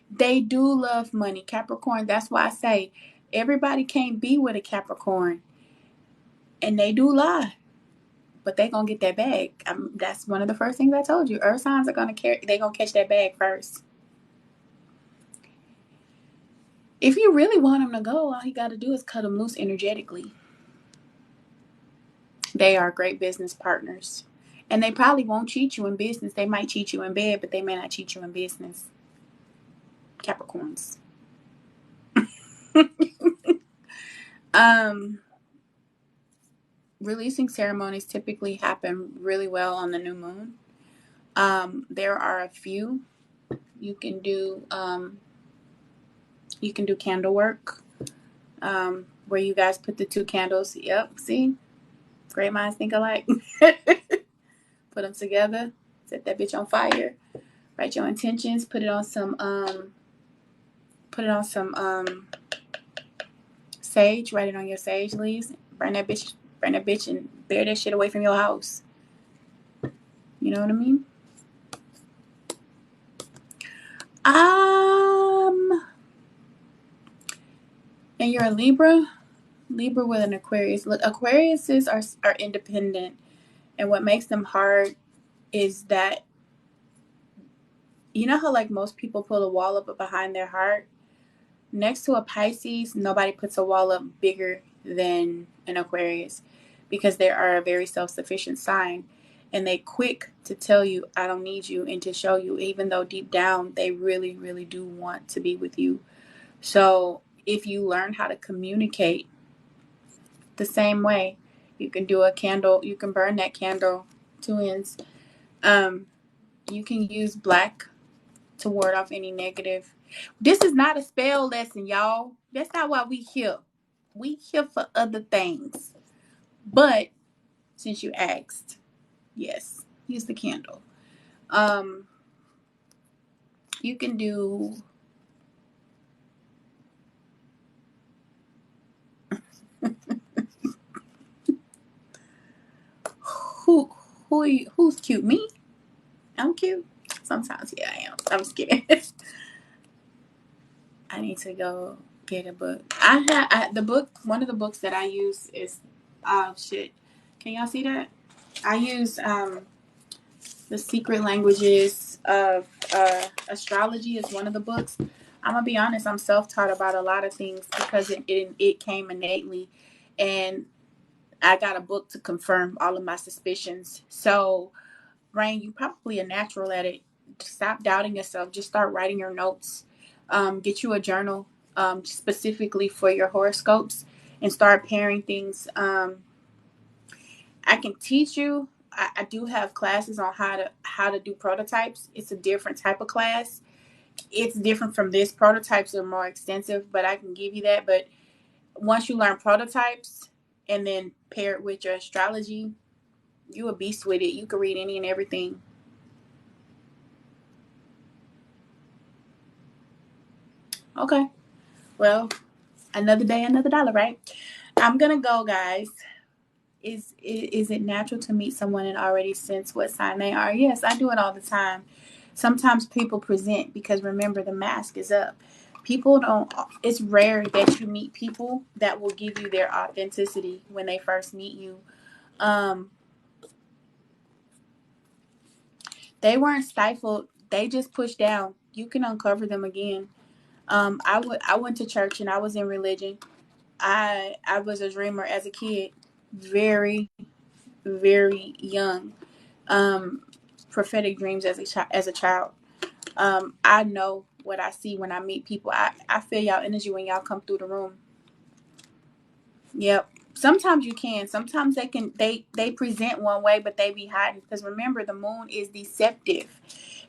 They do love money, Capricorn. That's why I say everybody can't be with a Capricorn, and they do lie, but they gonna get that bag. That's one of the first things I told you. Earth signs are gonna carry. They gonna catch that bag first. If you really want them to go, all you got to do is cut them loose energetically. They are great business partners. And they probably won't cheat you in business. They might cheat you in bed, but they may not cheat you in business. Capricorns. Releasing ceremonies typically happen really well on the new moon. There are a few. You can do candle work, where you guys put the two candles. Yep, see? Great minds think alike. Put them together. Set that bitch on fire. Write your intentions. Put it on some sage. Write it on your sage leaves. Burn that bitch and bear that shit away from your house. You know what I mean? And you're a Libra with an Aquarius. Look, Aquariuses are independent, and what makes them hard is that, you know how like most people put a wall up behind their heart? Next to a Pisces, nobody puts a wall up bigger than an Aquarius, because they are a very self-sufficient sign, and they quick to tell you I don't need you, and to show you, even though deep down they really, really do want to be with you. So if you learn how to communicate the same way, you can do a candle, you can burn that candle, two ends. You can use black to ward off any negative. This is not a spell lesson, y'all. That's not why we here. We here for other things. But since you asked, yes, use the candle. You can do who's cute? Me? I'm cute. Sometimes, yeah, I am. I'm just kidding. I need to go get a book. One of the books that I use is, oh shit. Can y'all see that? I use The Secret Languages of Astrology is one of the books. I'm gonna be honest, I'm self-taught about a lot of things because it came innately, and I got a book to confirm all of my suspicions. So, Rain, you probably a natural at it. Stop doubting yourself. Just start writing your notes. Get you a journal specifically for your horoscopes, and start pairing things. I can teach you. I do have classes on how to do prototypes. It's a different type of class. It's different from this. Prototypes are more extensive, but I can give you that. But once you learn prototypes and then pair it with your astrology, you a beast with it. You can read any and everything. Okay. Well, another day, another dollar, right? I'm gonna go, guys. Is it natural to meet someone and already sense what sign they are? Yes, I do it all the time. Sometimes people present because, remember, the mask is up. People don't, it's rare that you meet people that will give you their authenticity when they first meet you. They weren't stifled, they just pushed down. You can uncover them again. I went to church and I was in religion. I was a dreamer as a kid, very, very young. Um, Prophetic dreams as a child. I know what I see when I meet people. I feel y'all energy when y'all come through the room. Yep. Sometimes you can. Sometimes they present one way, but they be hiding. Because remember, the moon is deceptive.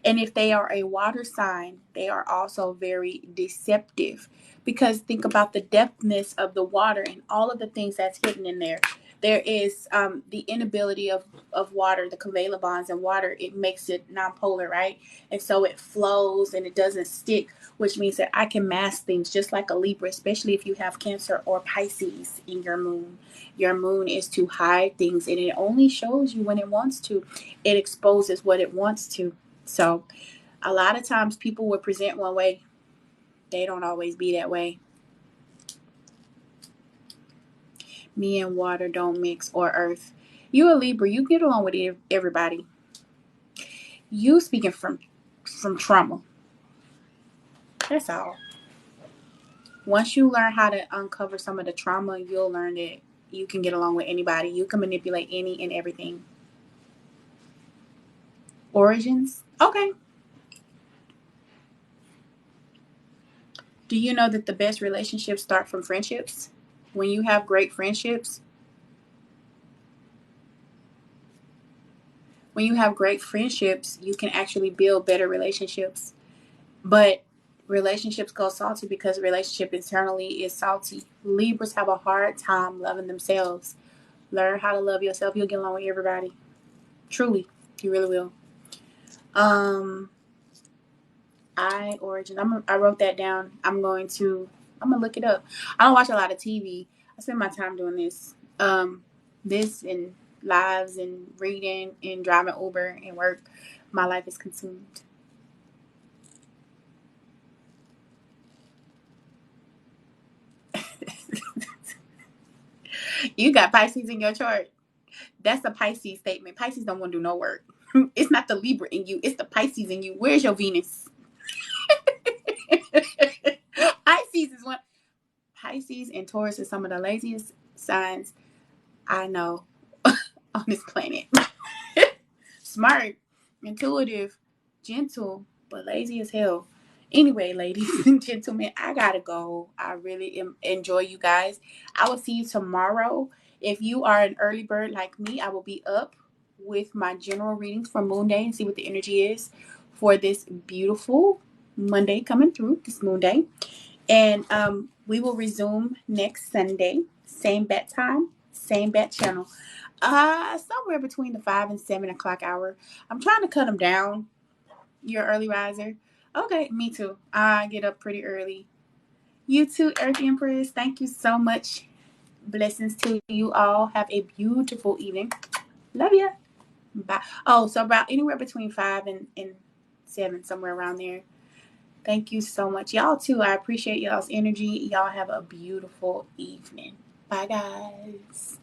And if they are a water sign, they are also very deceptive. Because think about the depthness of the water and all of the things that's hidden in there. There is the inability of water, the covalent bonds in water, it makes it nonpolar, right? And so it flows and it doesn't stick, which means that I can mask things just like a Libra, especially if you have Cancer or Pisces in your moon. Your moon is to hide things and it only shows you when it wants to. It exposes what it wants to. So a lot of times people will present one way. They don't always be that way. Me and water don't mix, or earth. You a Libra, you get along with everybody. You speaking from trauma. That's all. Once you learn how to uncover some of the trauma, you'll learn that you can get along with anybody. You can manipulate any and everything. Origins? Okay. Do you know that the best relationships start from friendships? When you have great friendships, you can actually build better relationships. But relationships go salty because relationship internally is salty. Libras have a hard time loving themselves. Learn how to love yourself. You'll get along with everybody. Truly, you really will. Origin. I wrote that down. I'm gonna look it up. I don't watch a lot of TV. I spend my time doing this. This and lives and reading and driving Uber and work. My life is consumed. You got Pisces in your chart. That's a Pisces statement. Pisces don't want to do no work. It's not the Libra in you. It's the Pisces in you. Where's your Venus? Pisces is one. Pisces and Taurus is some of the laziest signs I know on this planet. Smart, intuitive, gentle, but lazy as hell. Anyway, ladies and gentlemen, I gotta go. I really enjoy you guys. I will see you tomorrow. If you are an early bird like me, I will be up with my general readings for Moon Day and see what the energy is for this beautiful Monday coming through, this Moon Day. And we will resume next Sunday. Same bat time, same bat channel. Somewhere between the 5 and 7 o'clock hour. I'm trying to cut them down. You're early riser. Okay, me too. I get up pretty early. You too, Earth Empress. Thank you so much. Blessings to you all. Have a beautiful evening. Love ya. Bye. Oh, so about anywhere between 5 and 7, somewhere around there. Thank you so much. Y'all too. I appreciate y'all's energy. Y'all have a beautiful evening. Bye, guys.